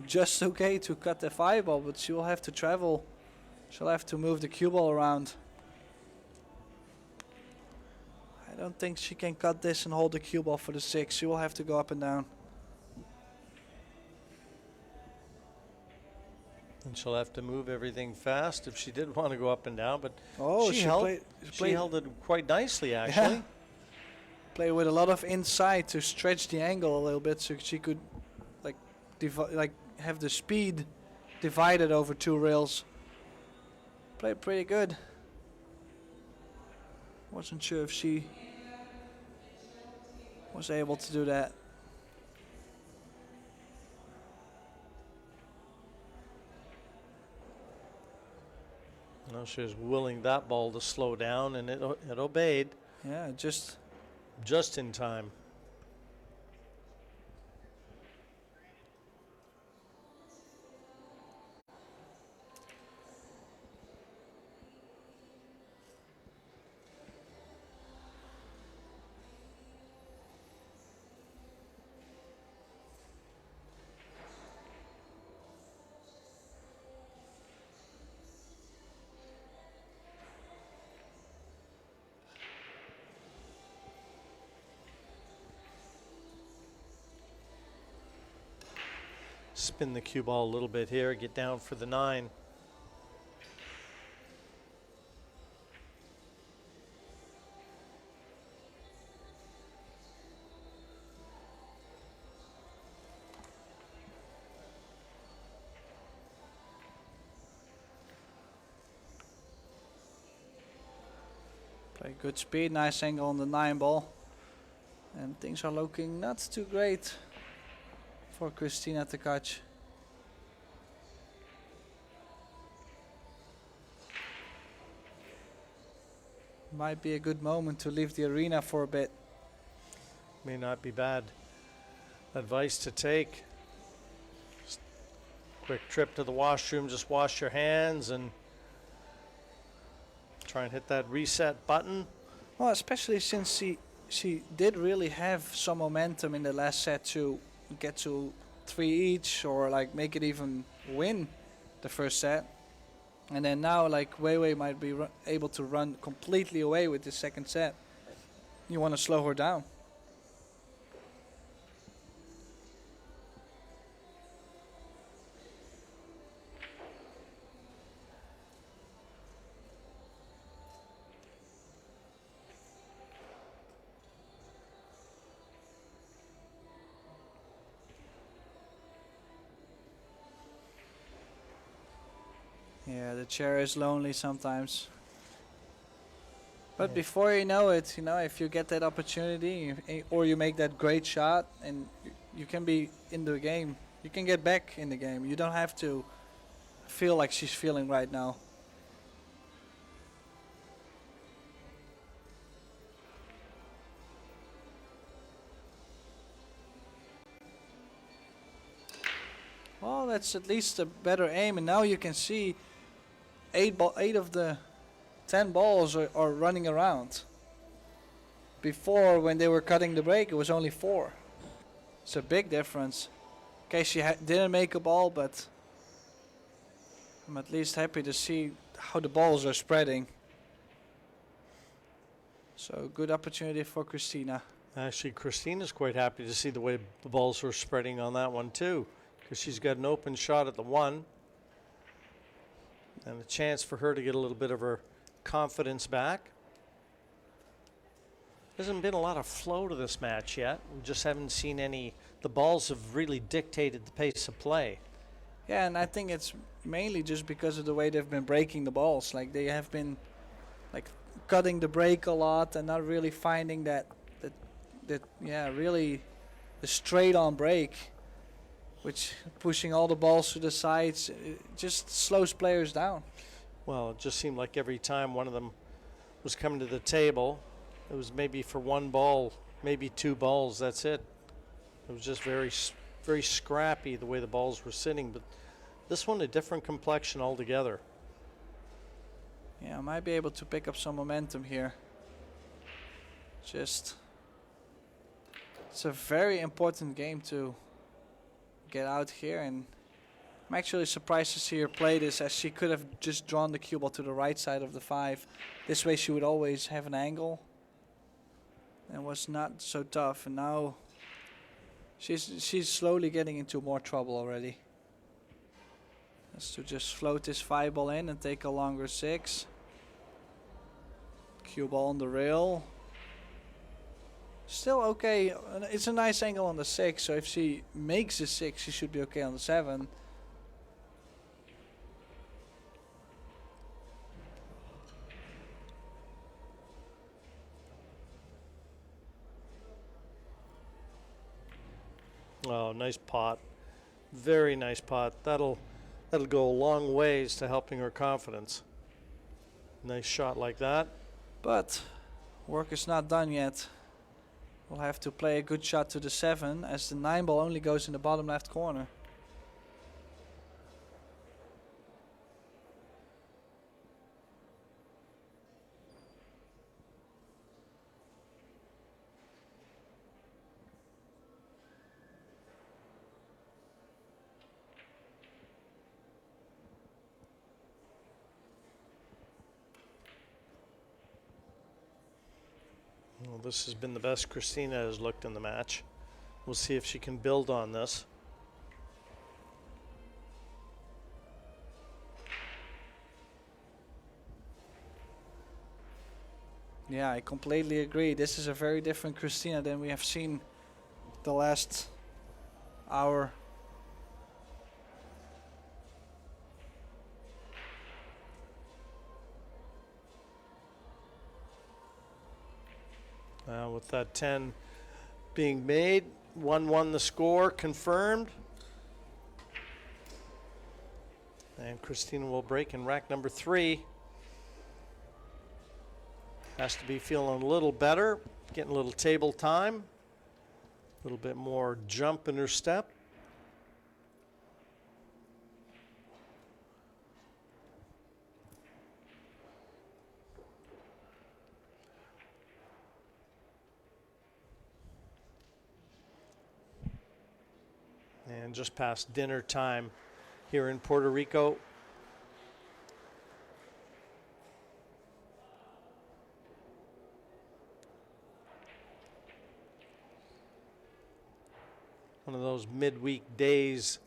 just okay to cut the 5 ball, but she will have to travel. She'll have to move the cue ball around. I don't think she can cut this and hold the cue ball for the 6. She will have to go up and down. And she'll have to move everything fast if she did want to go up and down. But Oh, she held it quite nicely, Yeah. actually. Play with a lot of inside to stretch the angle a little bit, so she could like have the speed divided over 2 rails. Played pretty good. Wasn't sure if she was able to do that. No, she was willing that ball to slow down, and it obeyed Yeah, just in time. spin the cue ball a little bit here, get down for the 9. Play good speed, nice angle on the 9 ball. And things are looking not too great for Kristina Tkach. Might be a good moment to leave the arena for a bit. May not be bad advice to take. Just quick trip to the washroom, just wash your hands and try and hit that reset button. Well, especially since she did really have some momentum in the last set to get to 3 each, or like make it even win the first set. And then now like Wei Wei might be able to run completely away with the second set. You want to slow her down. Yeah, the chair is lonely sometimes. But before you know it, if you get that opportunity or you make that great shot and you can be in the game, you can get back in the game. You don't have to feel like she's feeling right now. Well, that's at least a better aim, and now you can see 8 of the 10 balls are running around. Before, when they were cutting the break, it was only 4. It's a big difference. Okay, she didn't make a ball, but I'm at least happy to see how the balls are spreading. So good opportunity for Kristina. Actually, Kristina's quite happy to see the way the balls were spreading on that one too, because she's got an open shot at the 1 and a chance for her to get a little bit of her confidence back. Hasn't been a lot of flow to this match yet. We just haven't seen any. The balls have really dictated the pace of play. Yeah, and I think it's mainly just because of the way they've been breaking the balls. Like they have been like cutting the break a lot and not really finding that really the straight on break, which pushing all the balls to the sides, it just slows players down. Well, it just seemed like every time one of them was coming to the table, it was maybe for 1 ball, maybe 2 balls, that's it. It was just very scrappy the way the balls were sitting, but this one a different complexion altogether. Yeah, I might be able to pick up some momentum here. It's a very important game to get out here, and I'm actually surprised to see her play this, as she could have just drawn the cue ball to the right side of the 5. This way she would always have an angle and was not so tough, and now she's slowly getting into more trouble already. Has to just float this 5 ball in and take a longer 6. Cue ball on the rail. Still okay. It's a nice angle on the 6, so if she makes a 6, she should be okay on the 7. Oh, nice pot. Very nice pot. That'll go a long ways to helping her confidence. Nice shot like that. But work is not done yet. We'll have to play a good shot to the 7, as the 9 ball only goes in the bottom left corner. Well, this has been the best Kristina has looked in the match. We'll see if she can build on this. Yeah, I completely agree. This is a very different Kristina than we have seen the last hour. With that 10 being made, 1-1 the score, confirmed. And Kristina will break in rack number 3. Has to be feeling a little better, getting a little table time, a little bit more jump in her step. And just past dinner time here in Puerto Rico. One of those midweek days.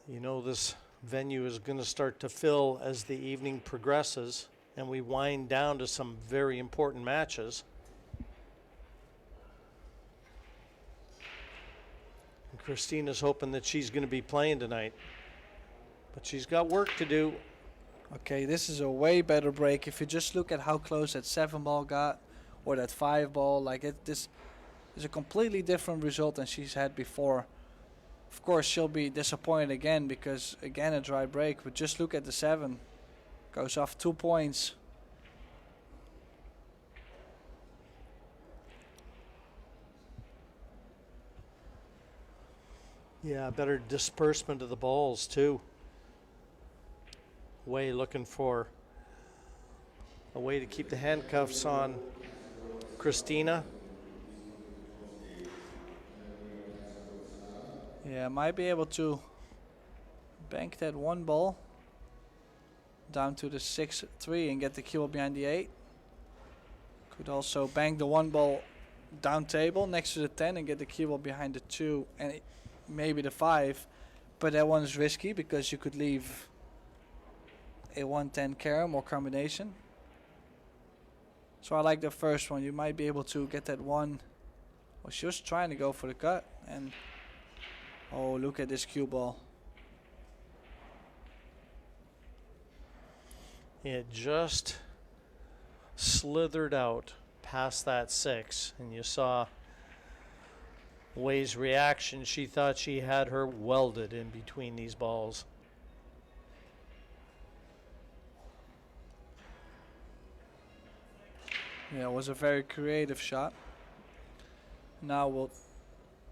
You know, this venue is going to start to fill as the evening progresses and we wind down to some very important matches. And Kristina's hoping that she's going to be playing tonight, but she's got work to do. Okay, this is a way better break. If you just look at how close that 7 ball got or that 5 ball, this is a completely different result than she's had before. Of course, she'll be disappointed again because, again, a dry break. But just look at the 7. Goes off 2 points. Yeah, better disbursement of the balls, too. Way looking for a way to keep the handcuffs on Kristina. Yeah, might be able to bank that 1 ball down to the 6-3 and get the cue ball behind the 8. Could also bank the 1 ball down table next to the 10 and get the cue ball behind the 2 and maybe the 5. But that one is risky because you could leave a 1-10 carom or combination. So I like the first one. You might be able to get that 1. Well, she was trying to go for the cut and oh, look at this cue ball. It just slithered out past that 6, and you saw Wei's reaction. She thought she had her welded in between these balls. Yeah, it was a very creative shot. Now we'll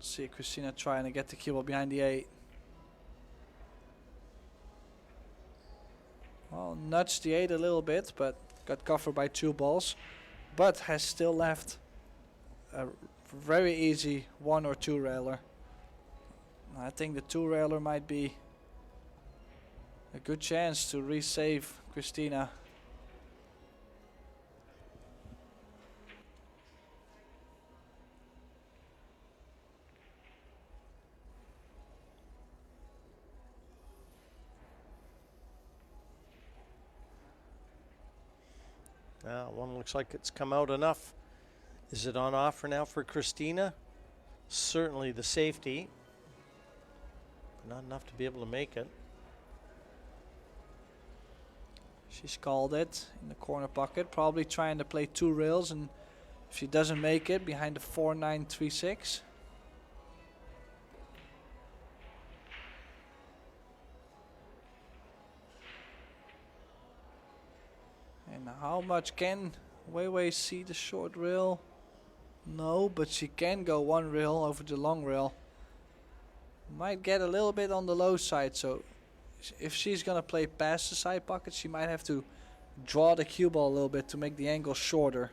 see Kristina trying to get the cue ball behind the 8. Well, nudged the 8 a little bit, but got covered by 2 balls. But has still left a very easy 1 or 2 railer. I think the 2 railer might be a good chance to resave Kristina. One looks like it's come out enough. Is it on offer now for Kristina? Certainly the safety, but not enough to be able to make it. She's called it in the corner pocket, probably trying to play 2 rails, and if she doesn't make it, behind the 4-9-3-6. And how much can Wei see the short rail? No, but she can go 1 rail over the long rail. Might get a little bit on the low side, so if she's gonna play past the side pocket, she might have to draw the cue ball a little bit to make the angle shorter.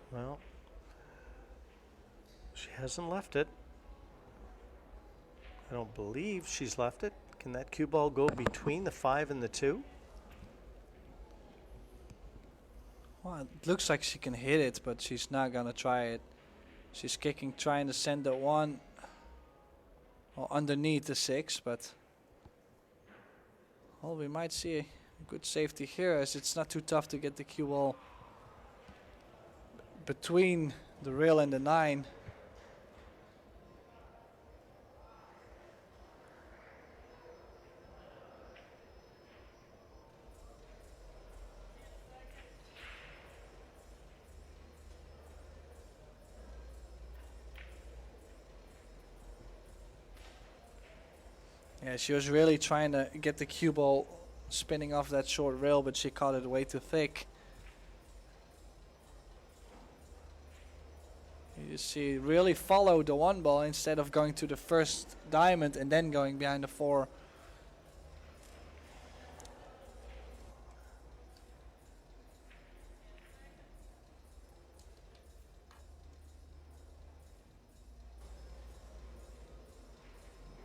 Well, She hasn't left it. I don't believe she's left it. Can that cue ball go between the 5 and the 2? Well, it looks like she can hit it, but she's not gonna try it. She's kicking, trying to send the 1 underneath the 6, but well, we might see a good safety here, as it's not too tough to get the cue ball between the rail and the 9. Yeah, she was really trying to get the cue ball spinning off that short rail, but she caught it way too thick. You see, really follow the 1 ball instead of going to the first diamond and then going behind the 4.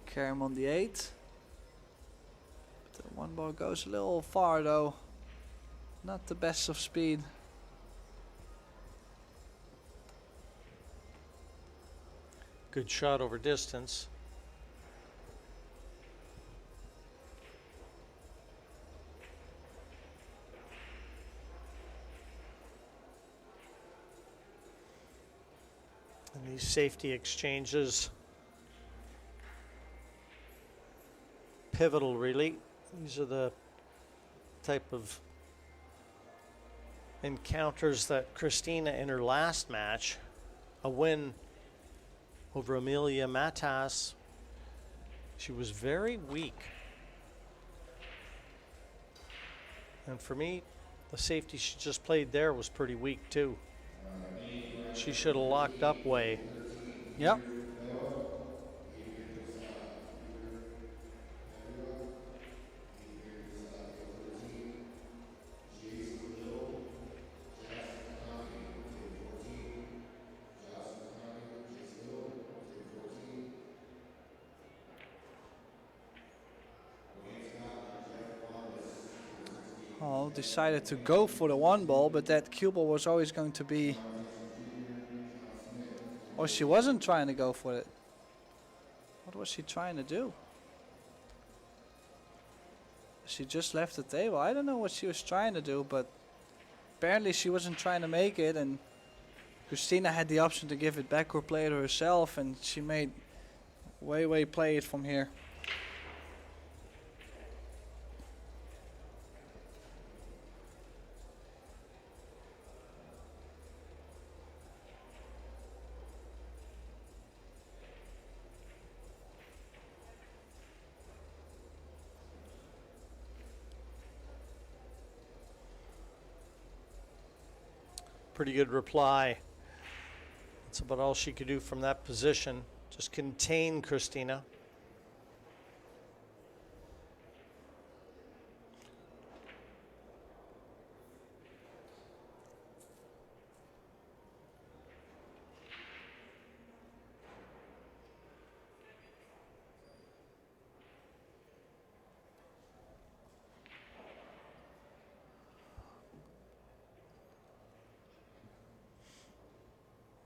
Karam on the 8. The 1 ball goes a little far though. Not the best of speed. Good shot over distance. And these safety exchanges, pivotal really. These are the type of encounters that Kristina in her last match, a win over Amelia Matas, she was very weak. And for me, the safety she just played there was pretty weak too. She should have locked up way. Yep. Oh, decided to go for the 1 ball, but that cue ball was always going to be... Or she wasn't trying to go for it. What was she trying to do? She just left the table. I don't know what she was trying to do, but apparently she wasn't trying to make it, and Kristina had the option to give it back or play it herself, and she made way play it from here. Pretty good reply. That's about all she could do from that position. Just contain Kristina.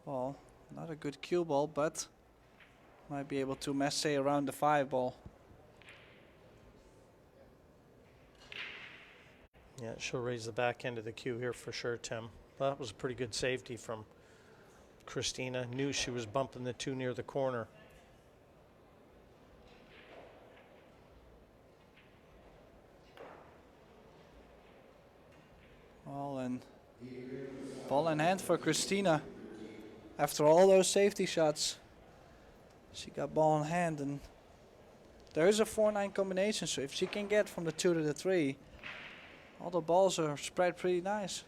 Well, not a good cue ball, but might be able to mess around the 5 ball. Yeah, she'll raise the back end of the cue here for sure, Tim. That was a pretty good safety from Kristina. Knew she was bumping the 2 near the corner. Well, and ball in hand for Kristina. After all those safety shots, she got ball in hand, and there is a 4-9 combination, so if she can get from the 2 to the 3, all the balls are spread pretty nice.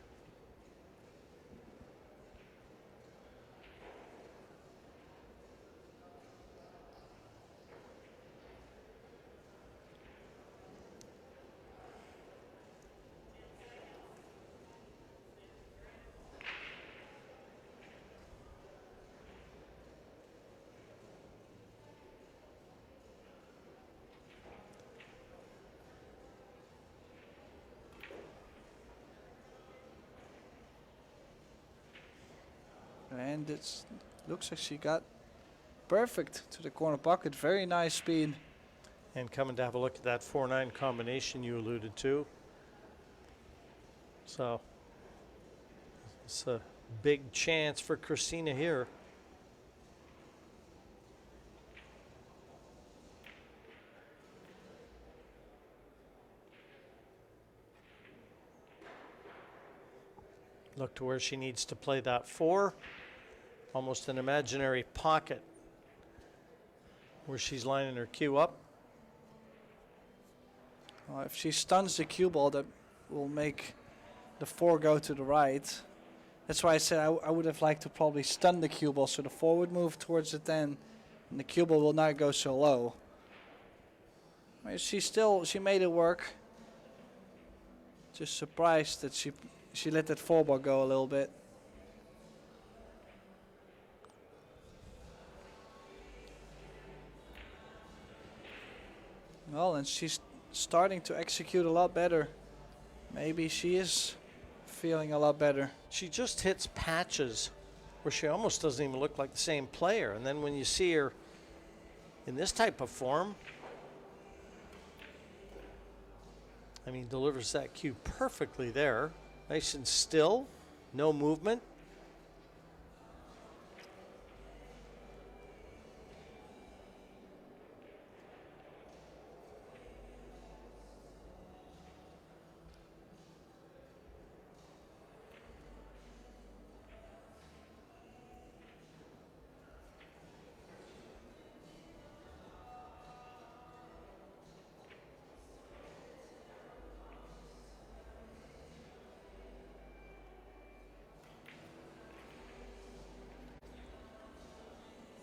And it looks like she got perfect to the corner pocket. Very nice speed. And coming to have a look at that 4-9 combination you alluded to. So it's a big chance for Kristina here. Look to where she needs to play that 4. Almost an imaginary pocket where she's lining her cue up. If she stuns the cue ball, that will make the 4 go to the right. That's why I said I would have liked to probably stun the cue ball so the 4 would move towards the 10 and the cue ball will not go so low. I mean, she made it work. Just surprised that she let that 4 ball go a little bit. Well, and she's starting to execute a lot better. Maybe she is feeling a lot better. She just hits patches where she almost doesn't even look like the same player. And then when you see her in this type of form, I mean, delivers that cue perfectly there. Nice and still, no movement.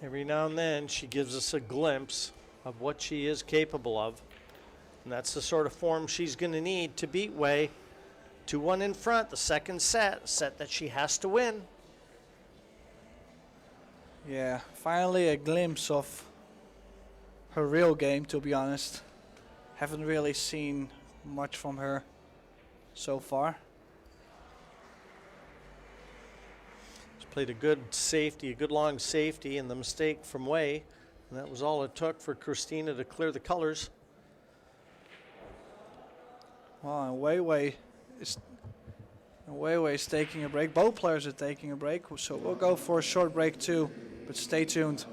Every now and then she gives us a glimpse of what she is capable of. And that's the sort of form she's going to need to beat Wei. 2-1 in front, the second set, a set that she has to win. Yeah, finally a glimpse of her real game, to be honest. Haven't really seen much from her so far. Played a good safety, a good long safety, and the mistake from Wei. And that was all it took for Kristina to clear the colors. Well, and Wei is taking a break. Both players are taking a break, so we'll go for a short break too. But stay tuned.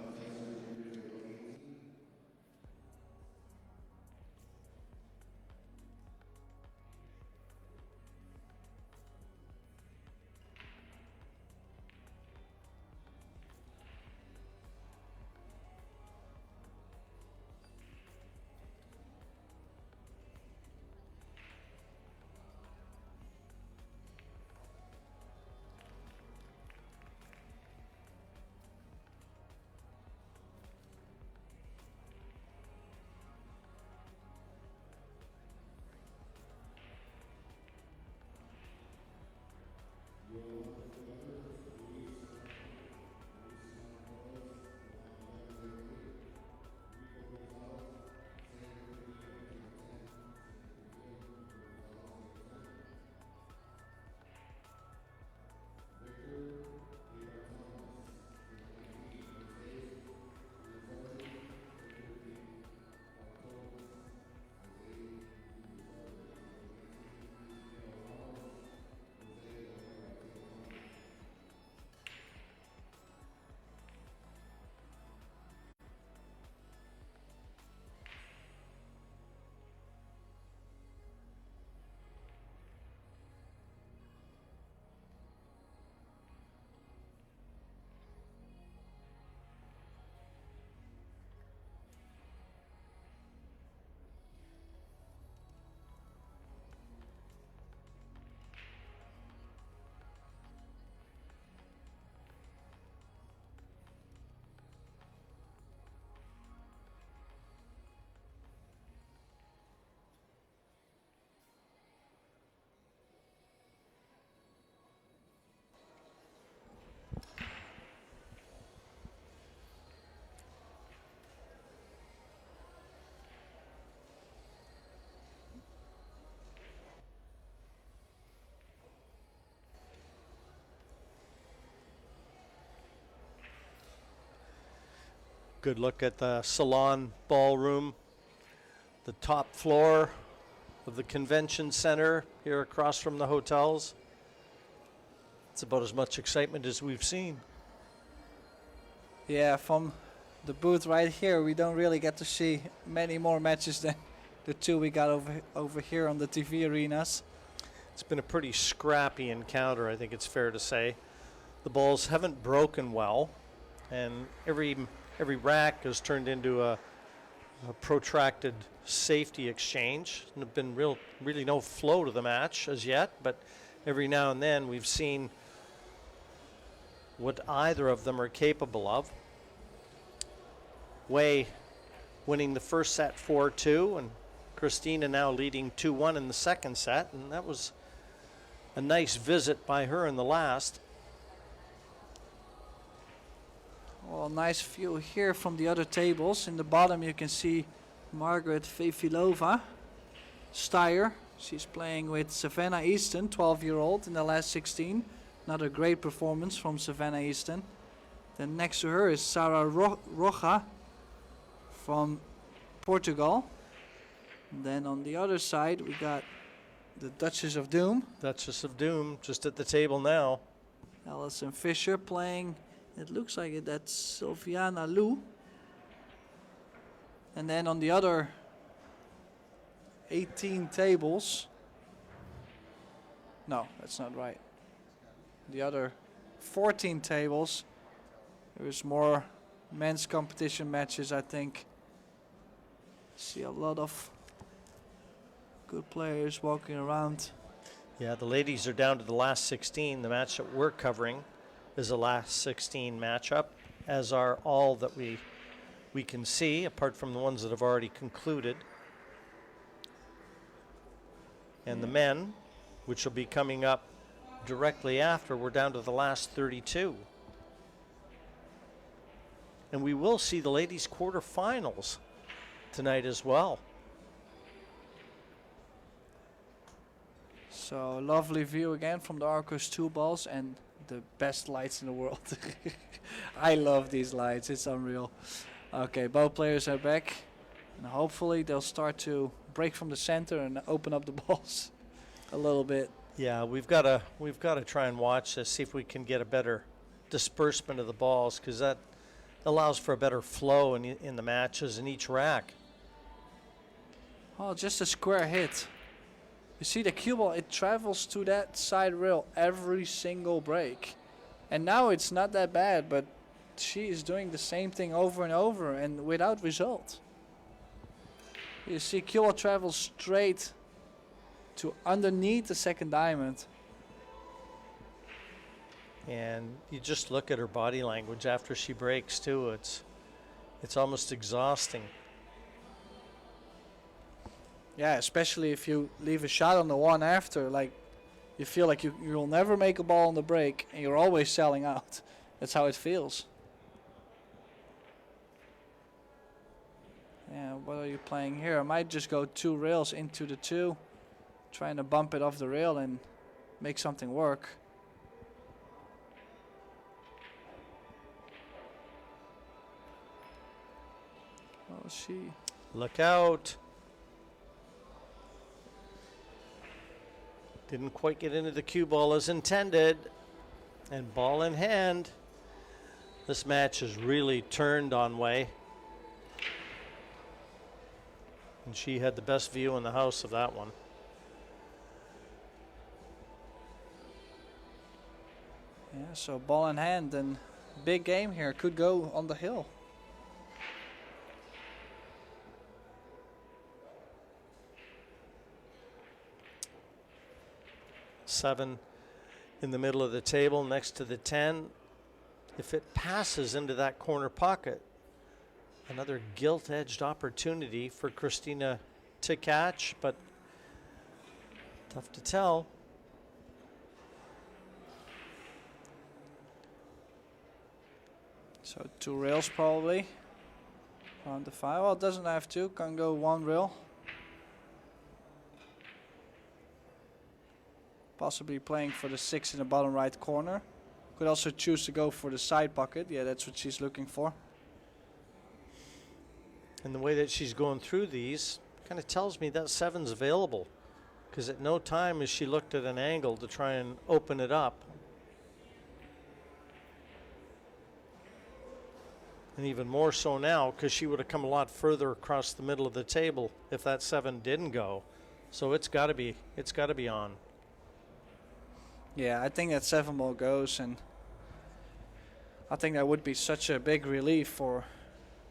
Good look at the salon ballroom, the top floor of the convention center here across from the hotels. It's about as much excitement as we've seen. Yeah, from the booth right here, we don't really get to see many more matches than the two we got over here on the TV arenas. It's been a pretty scrappy encounter, I think it's fair to say. The balls haven't broken well, and every rack has turned into a protracted safety exchange. There's been really no flow to the match as yet, but every now and then we've seen what either of them are capable of. Wei winning the first set 4-2, and Kristina now leading 2-1 in the second set, and that was a nice visit by her in the last. Well, nice view here from the other tables. In the bottom you can see Margaret Fefilova Steyer. She's playing with Savannah Easton, 12-year-old, in the last 16. Another great performance from Savannah Easton. Then next to her is Sara Roja from Portugal. And then on the other side we got the Duchess of Doom. Duchess of Doom just at the table now. Alison Fisher playing, it looks like that's Sylviana Liu. And then on the other 18 tables, no, that's not right. The other 14 tables, there's more men's competition matches, I think. See a lot of good players walking around. Yeah, the ladies are down to the last 16. The match that we're covering is a last 16 matchup, as are all that we can see, apart from the ones that have already concluded. And the men, which will be coming up directly after, we're down to the last 32. And we will see the ladies' quarterfinals tonight as well. So lovely view again from the Arcos II balls and the best lights in the world. I love these lights, it's unreal. Okay, both players are back, and hopefully they'll start to break from the center and open up the balls a little bit. Yeah, we've got to try and watch this, see if we can get a better disbursement of the balls, because that allows for a better flow in the matches in each rack. Oh, just a square hit. You see the cue ball, it travels to that side rail every single break. And now it's not that bad, but she is doing the same thing over and over and without result. You see cue ball travels straight to underneath the second diamond. And you just look at her body language after she breaks too. It's almost exhausting. Yeah, especially if you leave a shot on the one after, like you feel like you'll never make a ball on the break and you're always selling out. That's how it feels. Yeah, what are you playing here? I might just go 2 rails into the 2, trying to bump it off the rail and make something work. Oh, she. Look out. Didn't quite get into the cue ball as intended. And ball in hand. This match has really turned on Wei. And she had the best view in the house of that one. Yeah, so ball in hand and big game here. Could go on the hill. Seven in the middle of the table next to the 10. If it passes into that corner pocket, another gilt-edged opportunity for Kristina Tkach, but tough to tell. So 2 rails probably. On the 5. Well, it doesn't have to. Can go 1 rail. Possibly playing for the 6 in the bottom right corner. Could also choose to go for the side pocket. Yeah, that's what she's looking for. And the way that she's going through these kind of tells me that 7's available, because at no time has she looked at an angle to try and open it up. And even more so now, because she would have come a lot further across the middle of the table if that 7 didn't go. So it's got to be on. Yeah, I think that 7 ball goes, and I think that would be such a big relief for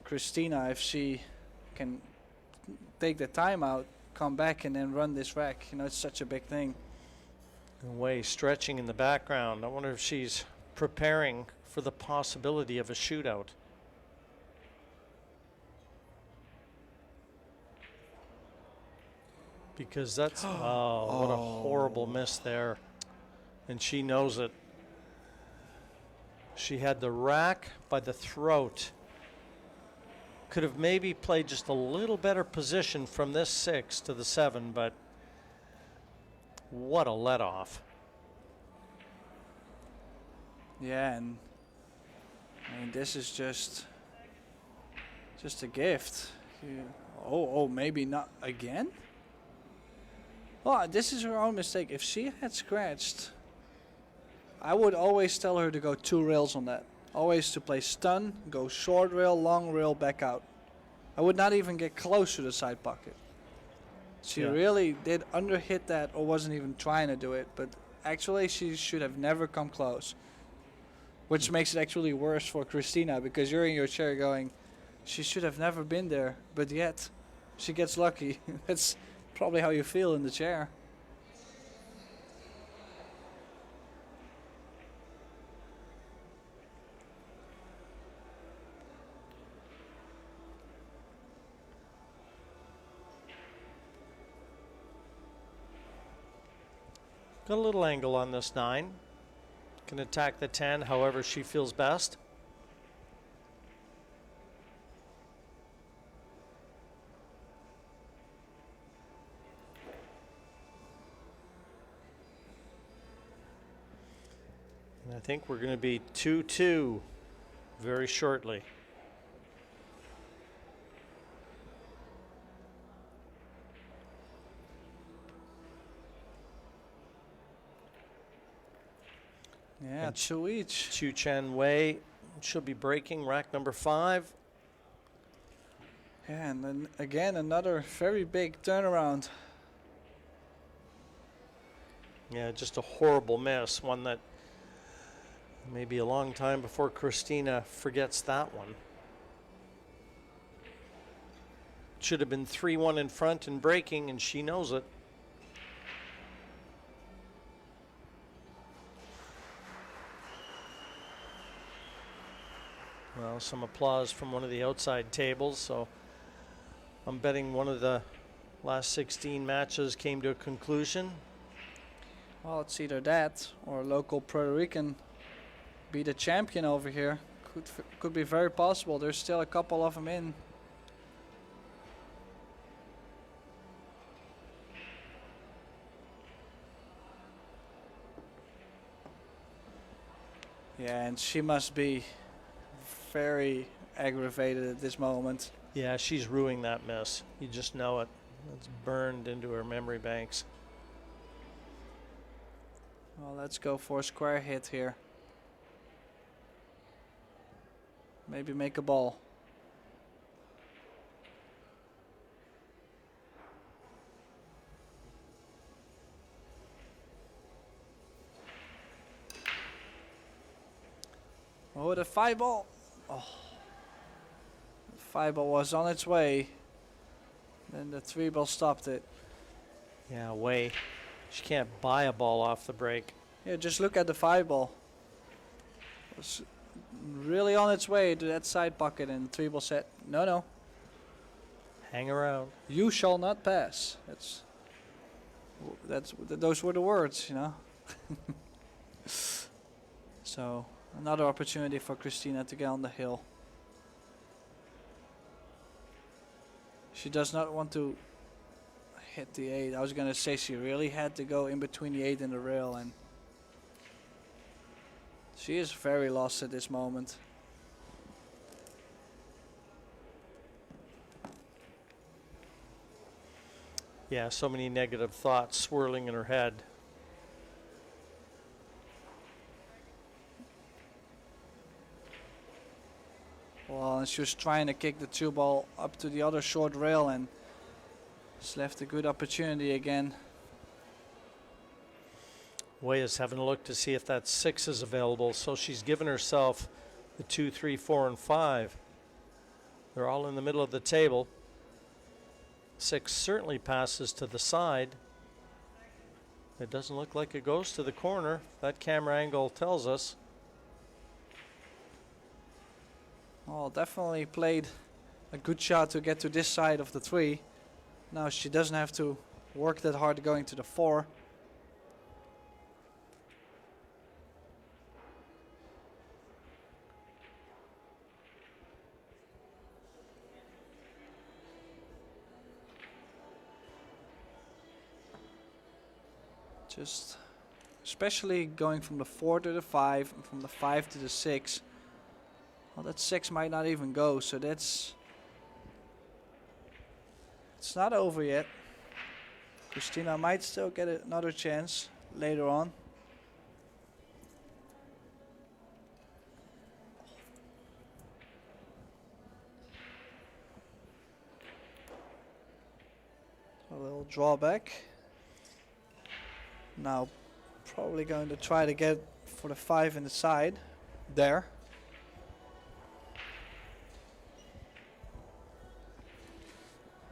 Kristina if she can take the time out, come back, and then run this rack. You know, it's such a big thing. And Wei stretching in the background. I wonder if she's preparing for the possibility of a shootout. Because that's, oh, what a horrible miss there. And she knows it. She had the rack by the throat. Could have maybe played just a little better position from this 6 to the 7, but what a let off. Yeah, and I mean, this is just a gift. Oh, maybe not again? Well, this is her own mistake. If she had scratched, I would always tell her to go 2 rails on that. Always to play stun, go short rail, long rail, back out. I would not even get close to the side pocket. She really did underhit that, or wasn't even trying to do it, but actually she should have never come close. Which makes it actually worse for Kristina, because you're in your chair going, she should have never been there, but yet she gets lucky. That's probably how you feel in the chair. Got a little angle on this 9. Can attack the 10 however she feels best. And I think we're going to be 2-2 very shortly. Yeah, And 2 each. Tzu-Chien Wei should be breaking rack number 5. Yeah, and then again another very big turnaround. Yeah, just a horrible miss. One that maybe a long time before Kristina forgets that one. Should have been 3-1 in front and breaking, and she knows it. Well, some applause from one of the outside tables, so I'm betting one of the last 16 matches came to a conclusion. Well, it's either that or local Puerto Rican be the champion over here. Could be very possible. There's still a couple of them in. Yeah, and she must be very aggravated at this moment. Yeah, she's ruining that miss. You just know it. It's burned into her memory banks. Well, let's go for a square hit here. Maybe make a ball. Oh, the 5 ball. Oh. The 5 ball was on its way. Then the 3 ball stopped it. Yeah, Wei. She can't buy a ball off the break. Yeah, just look at the 5 ball. It was really on its way to that side pocket, and the 3 ball said, no. Hang around. You shall not pass. Those were the words, you know. So another opportunity for Kristina to get on the hill. She does not want to hit the 8. I was gonna say she really had to go in between the 8 and the rail, and she is very lost at this moment. Yeah, so many negative thoughts swirling in her head. Well, and she was trying to kick the 2-ball up to the other short rail and just left a good opportunity again. Wei is having a look to see if that 6 is available, so she's given herself the 2, 3, 4, and 5. They're all in the middle of the table. 6 certainly passes to the side. It doesn't look like it goes to the corner. That camera angle tells us. Oh, definitely played a good shot to get to this side of the 3. Now she doesn't have to work that hard going to the 4. Just especially going from the 4 to the 5 and from the 5 to the 6. Well, that 6 might not even go, so it's not over yet. Kristina might still get another chance later on. A little drawback. Now probably going to try to get for the 5 in the side there.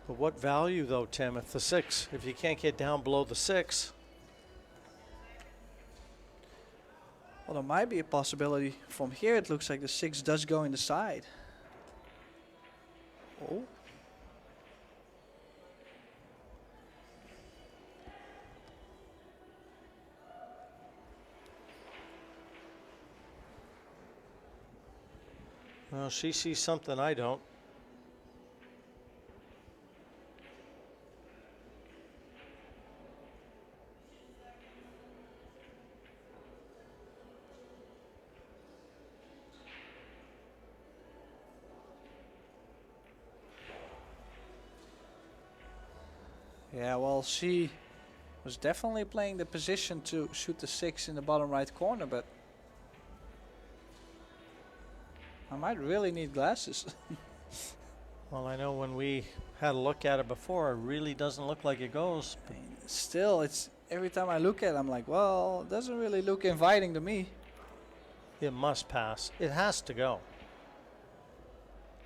But what value though, Tim, if the 6, if you can't get down below the 6? Well, there might be a possibility. From here it looks like the 6 does go in the side. Oh. Well, she sees something I don't. Yeah, well, she was definitely playing the position to shoot the 6 in the bottom right corner, but I might really need glasses. Well, I know when we had a look at it before, it really doesn't look like it goes. I mean, still, it's every time I look at it, I'm like, well, it doesn't really look inviting to me. It must pass. It has to go.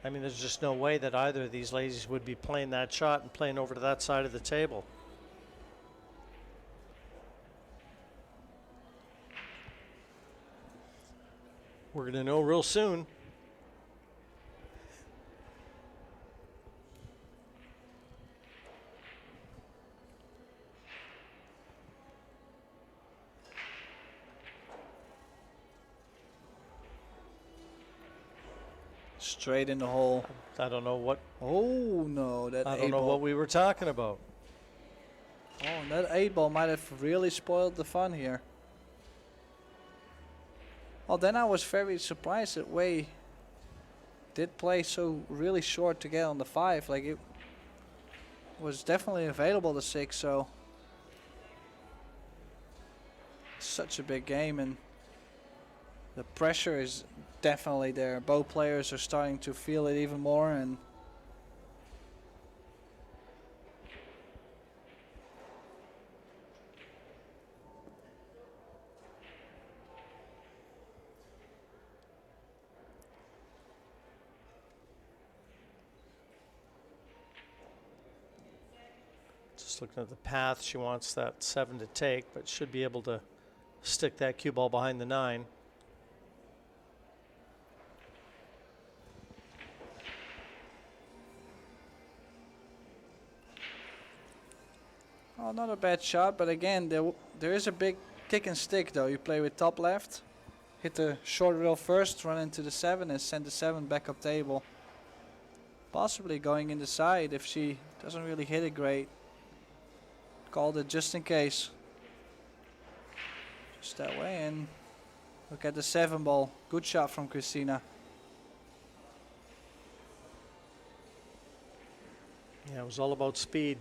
I mean, there's just no way that either of these ladies would be playing that shot and playing over to that side of the table. We're going to know real soon. Straight in the hole. I don't know what. Oh no, that I 8 don't know ball. what we were talking about. Oh, and that 8 ball might have really spoiled the fun here. Well, then I was very surprised that Wei did play so really short to get on the 5. Like, it was definitely available, the 6, so such a big game, and the pressure is definitely there. Both players are starting to feel it even more, and Just looking at the path, she wants that 7 to take, but should be able to stick that cue ball behind the 9. oh, not a bad shot, but again, there is a big kick and stick though. You play with top left, hit the short rail first, run into the 7 and send the 7 back up table. Possibly going in the side if she doesn't really hit it great. Called it just in case. Just that way, and look at the 7 ball. Good shot from Kristina. Yeah, it was all about speed.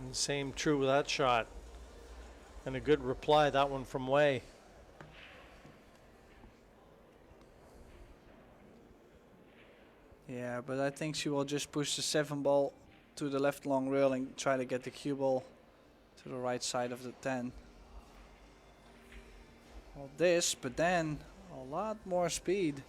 And same true with that shot. And a good reply, that one from Wei. Yeah, but I think she will just push the 7 ball to the left long rail and try to get the cue ball to the right side of the 10. Well, this, but then a lot more speed.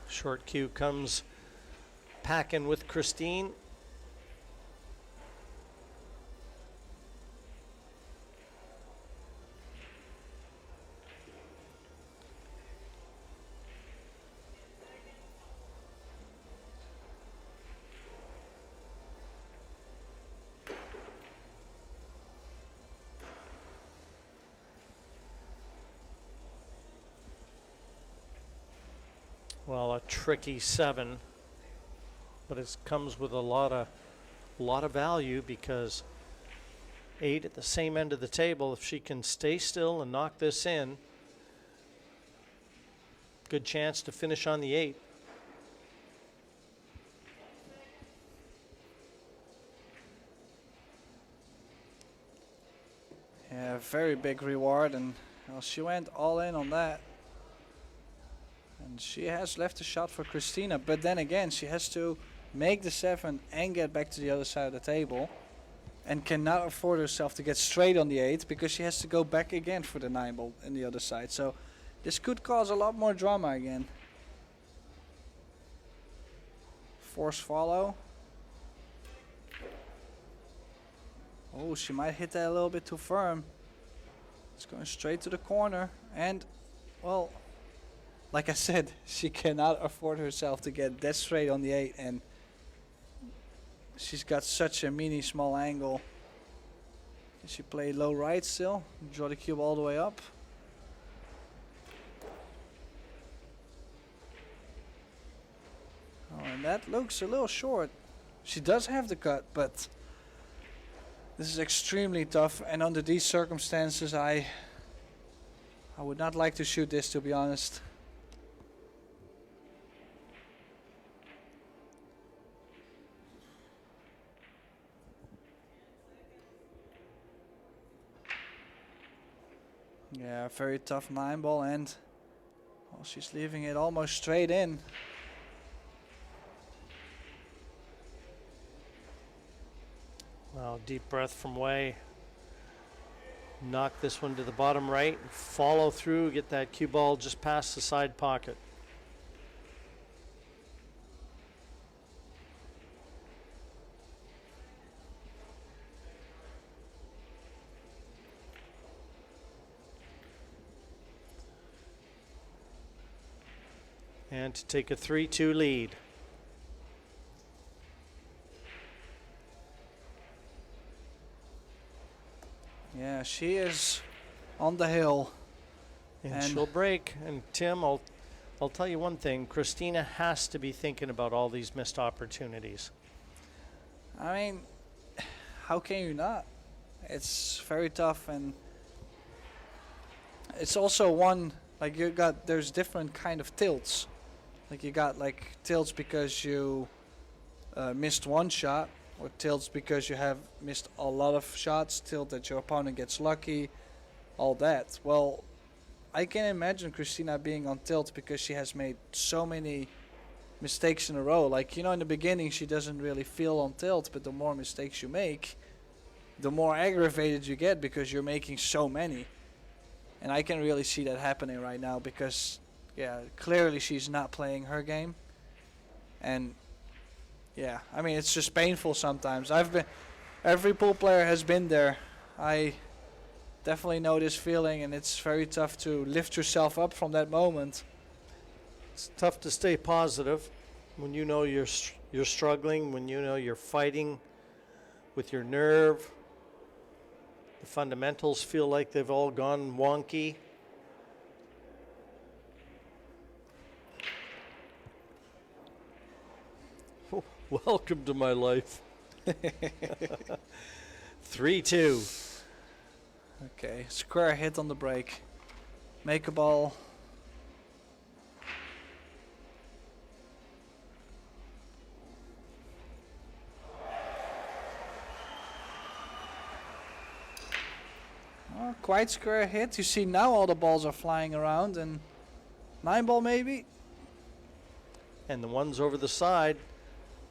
Short cue comes packing with Christine. Well, a tricky 7, but it comes with a lot of value because 8 at the same end of the table. If she can stay still and knock this in, good chance to finish on the 8. Yeah, very big reward, and well, she went all in on that. And she has left a shot for Kristina, but then again, she has to make the 7 and get back to the other side of the table, and cannot afford herself to get straight on the 8 because she has to go back again for the 9 ball in the other side. So this could cause a lot more drama again. Force follow. Oh, she might hit that a little bit too firm. It's going straight to the corner, and well, like I said, she cannot afford herself to get that straight on the 8, and she's got such a mini small angle. Can she play low right still? Draw the cube all the way up. Oh, and that looks a little short. She does have the cut, but this is extremely tough, and under these circumstances I would not like to shoot this, to be honest. Yeah, very tough 9 ball, and well, she's leaving it almost straight in. Wow, deep breath from Wei. Knock this one to the bottom right, follow through, get that cue ball just past the side pocket. And to take a 3-2 lead. Yeah, she is on the hill. And she'll break. And Tim, I'll tell you one thing. Kristina has to be thinking about all these missed opportunities. I mean, how can you not? It's very tough, and it's also one, like there's different kind of tilts. Like you got like tilts because you missed one shot, or tilts because you have missed a lot of shots, tilt that your opponent gets lucky, all that. Well, I can imagine Kristina being on tilt because she has made so many mistakes in a row. Like, in the beginning she doesn't really feel on tilt, but the more mistakes you make, the more aggravated you get because you're making so many. And I can really see that happening right now because, yeah, clearly she's not playing her game. And yeah, I mean, it's just painful sometimes. Every pool player has been there. I definitely know this feeling, and it's very tough to lift yourself up from that moment. It's tough to stay positive. When you know you're struggling, when you know you're fighting with your nerve, the fundamentals feel like they've all gone wonky. Welcome to my life. 3-2. Okay, square hit on the break. Make a ball. Oh, quite square hit. You see now all the balls are flying around, and 9-ball maybe. And the ones over the side,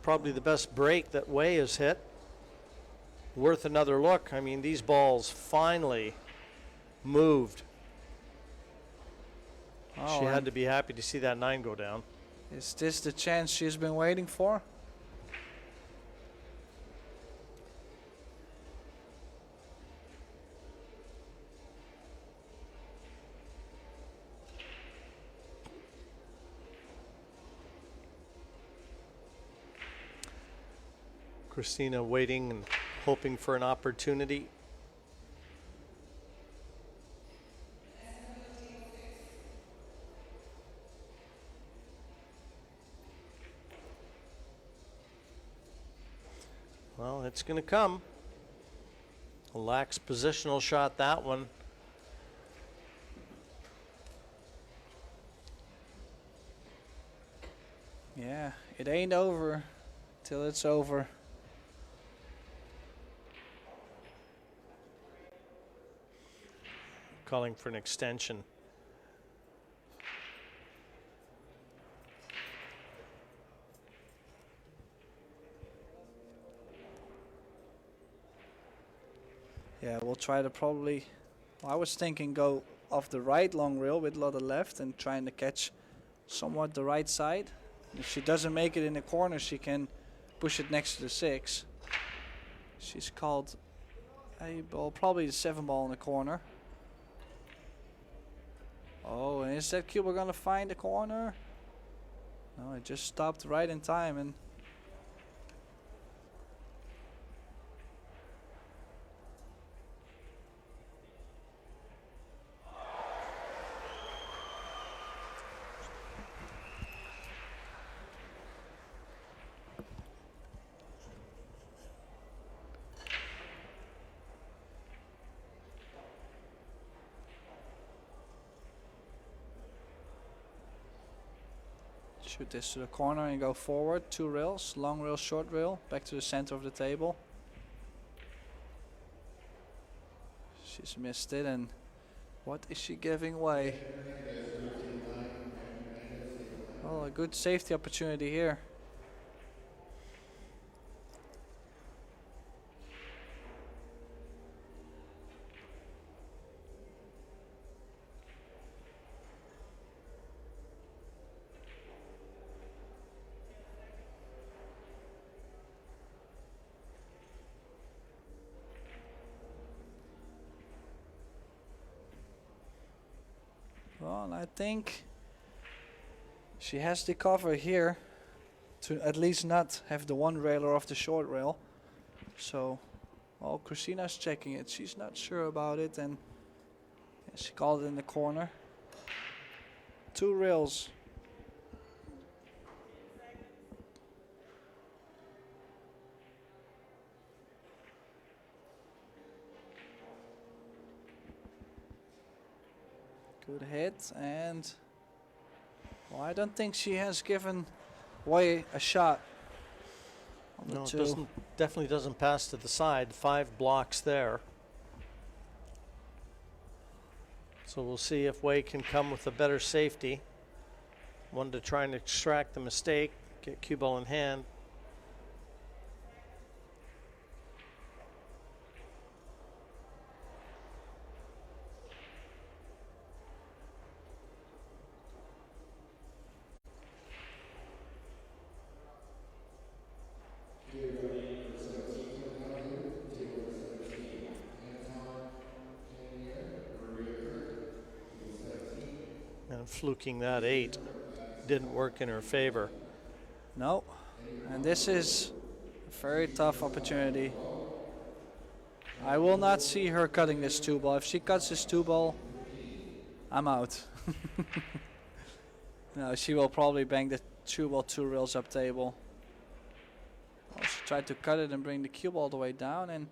probably the best break that Wei has hit. Worth another look. I mean, these balls finally moved. Oh, She had to be happy to see that 9 go down. is this the chance she's been waiting for? Kristina waiting and hoping for an opportunity. Well, it's going to come. A lax positional shot, that one. Yeah, it ain't over till it's over. Calling for an extension. Yeah, we'll try to probably, well, I was thinking go off the right long rail with a lot of left and trying to catch somewhat the right side. If she doesn't make it in the corner, she can push it next to the 6. She's called a ball, probably the 7-ball in the corner. Oh, and is that Cuba gonna find the corner? No, it just stopped right in time, and shoot this to the corner and go forward. 2 rails, long rail, short rail, back to the center of the table. She's missed it, and what is she giving away? Well, a good safety opportunity here. Well, I think she has the cover here to at least not have the 1 railer off the short rail. So, well, Kristina's checking it. She's not sure about it, and she called it in the corner. 2 rails. Good hit, and well, I don't think she has given away a shot. On the No, it 2. definitely doesn't pass to the side. 5 blocks there. So we'll see if Wei can come with a better safety. One to try and extract the mistake, get cue ball in hand. And fluking that 8 didn't work in her favor. No. And this is a very tough opportunity. I will not see her cutting this 2-ball. If she cuts this 2-ball, I'm out. No, she will probably bang the 2-ball 2 rails up table. Oh, she tried to cut it and bring the cube all the way down, and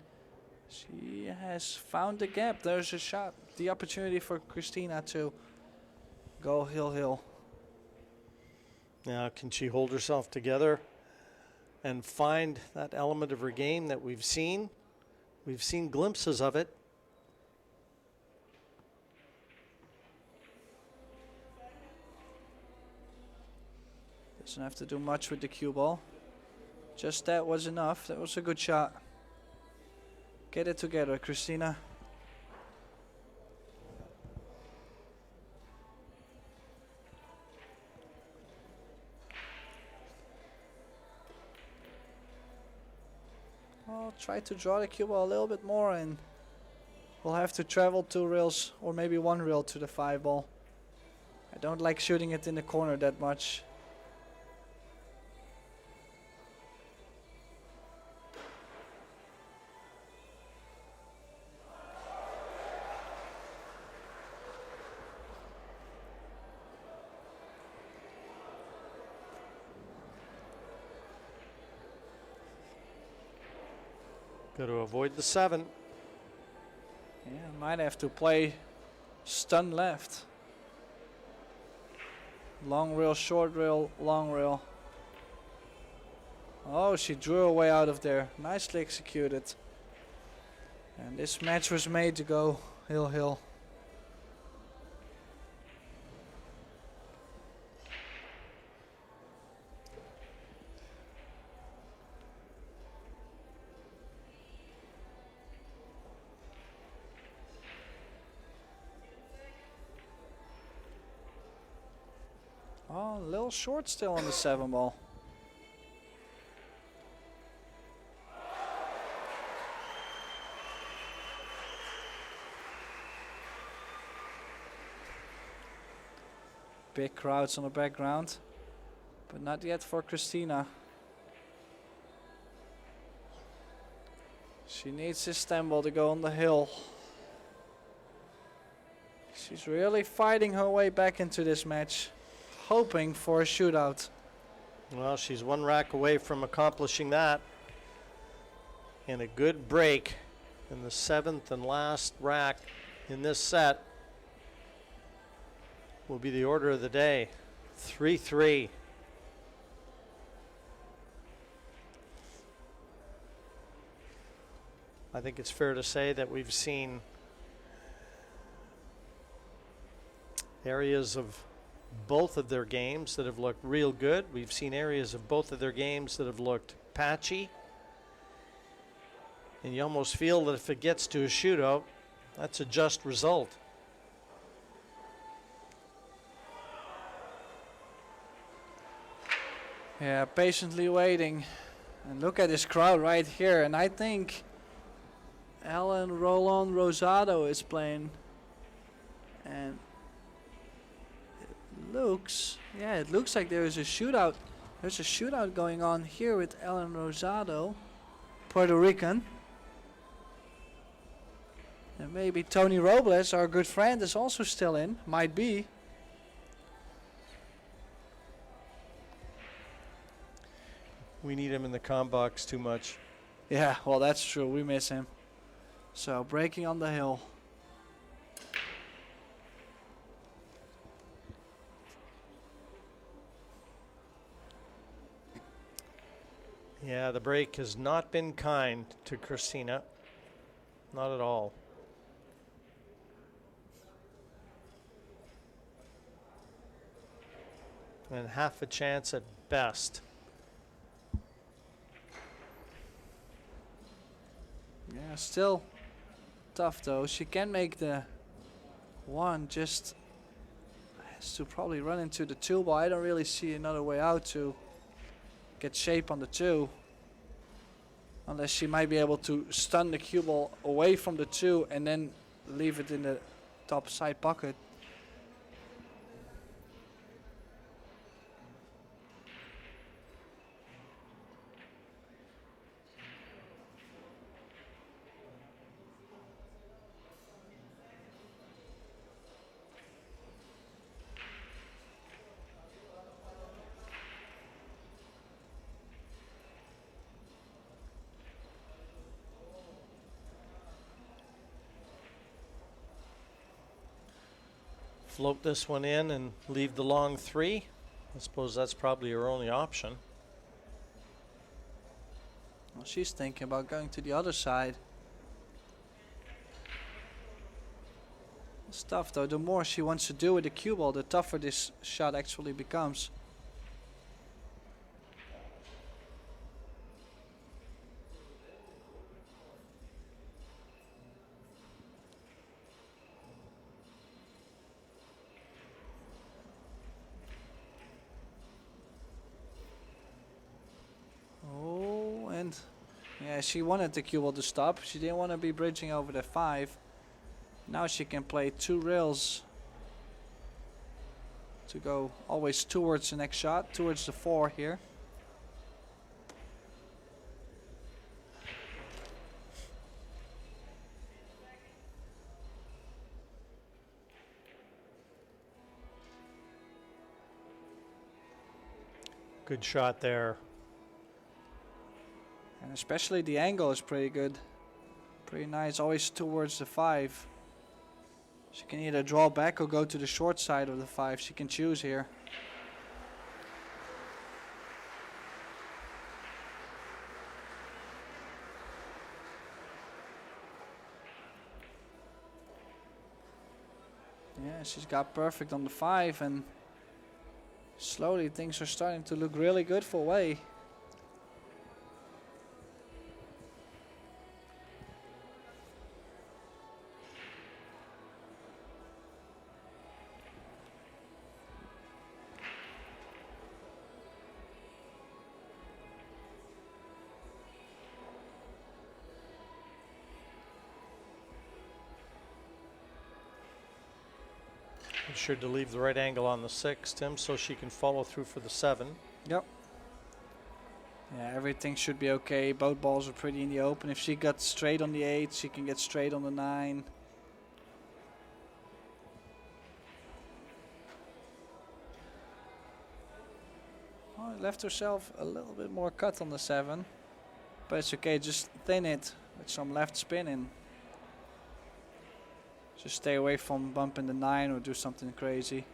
she has found the gap. There's a shot. The opportunity for Kristina to go hill. Now, can she hold herself together and find that element of her game that we've seen? We've seen glimpses of it. Doesn't have to do much with the cue ball. Just that was enough. That was a good shot. Get it together, Kristina. I'll try to draw the cue ball a little bit more, and we'll have to travel 2 rails or maybe 1 rail to the 5-ball. I don't like shooting it in the corner that much. Got to avoid the 7. Yeah, might have to play stun left. Long rail, short rail, long rail. Oh, she drew her way out of there. Nicely executed. And this match was made to go hill. Oh, a little short still on the 7-ball. Big crowds on the background, but not yet for Kristina. She needs this stem ball to go on the hill. She's really fighting her way back into this match, hoping for a shootout. Well, she's 1 rack away from accomplishing that. And a good break in the 7th and last rack in this set will be the order of the day. 3-3. I think it's fair to say that we've seen areas of both of their games that have looked real good. We've seen areas of both of their games that have looked patchy. And you almost feel that if it gets to a shootout, that's a just result. Yeah, patiently waiting. And look at this crowd right here. And I think Alan Roland Rosado is playing. And it looks like there is a shootout. There's a shootout going on here with Alan Rosado, Puerto Rican. And maybe Tony Robles, our good friend, is also still in. Might be. We need him in the comm box too much. Yeah, well, that's true. We miss him. So, breaking on the hill. Yeah, the break has not been kind to Kristina. Not at all. And half a chance at best. Yeah, still tough though. She can make the 1, just has to probably run into the 2 ball. I don't really see another way out to get shape on the 2. Unless she might be able to stun the cue ball away from the 2 and then leave it in the top side pocket. float this one in and leave the long 3. I suppose that's probably her only option. Well, she's thinking about going to the other side. It's tough though. The more she wants to do with the cue ball, the tougher this shot actually becomes. Oh, and yeah, she wanted the cue ball to stop. She didn't want to be bridging over the 5. Now she can play 2 rails to go always towards the next shot, towards the 4 here. Good shot there. And especially the angle is pretty good. Pretty nice, always towards the 5. She can either draw back or go to the short side of the 5. She can choose here. Yeah, she's got perfect on the 5, and slowly things are starting to look really good for Wei. Be sure to leave the right angle on the 6, Tim, so she can follow through for the 7. Yep. Yeah, everything should be okay. Both balls are pretty in the open. If she got straight on the 8, she can get straight on the 9. Oh, left herself a little bit more cut on the 7. But it's okay, just thin it with some left spin in. Just stay away from bumping the 9 or do something crazy.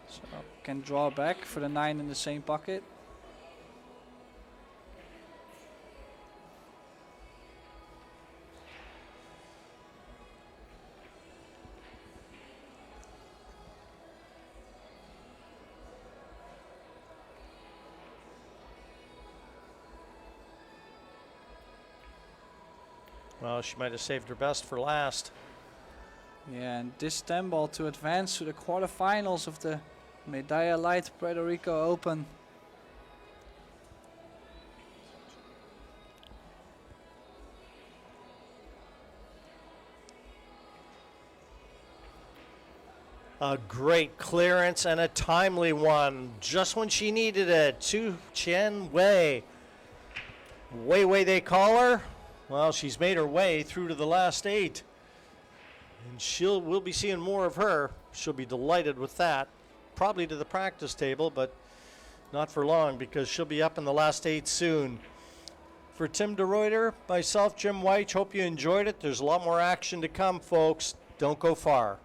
So can draw back for the 9 in the same pocket. Well, she might have saved her best for last. Yeah, and this 10 ball to advance to the quarterfinals of the Medalla Light Puerto Rico Open. A great clearance and a timely one, just when she needed it. Tzu-Chien Wei. Wei they call her. Well, she's made her way through to the last 8. And we'll be seeing more of her. She'll be delighted with that. Probably to the practice table, but not for long because she'll be up in the last 8 soon. For Tim DeRuyter, myself, Jim White, hope you enjoyed it. There's a lot more action to come, folks. Don't go far.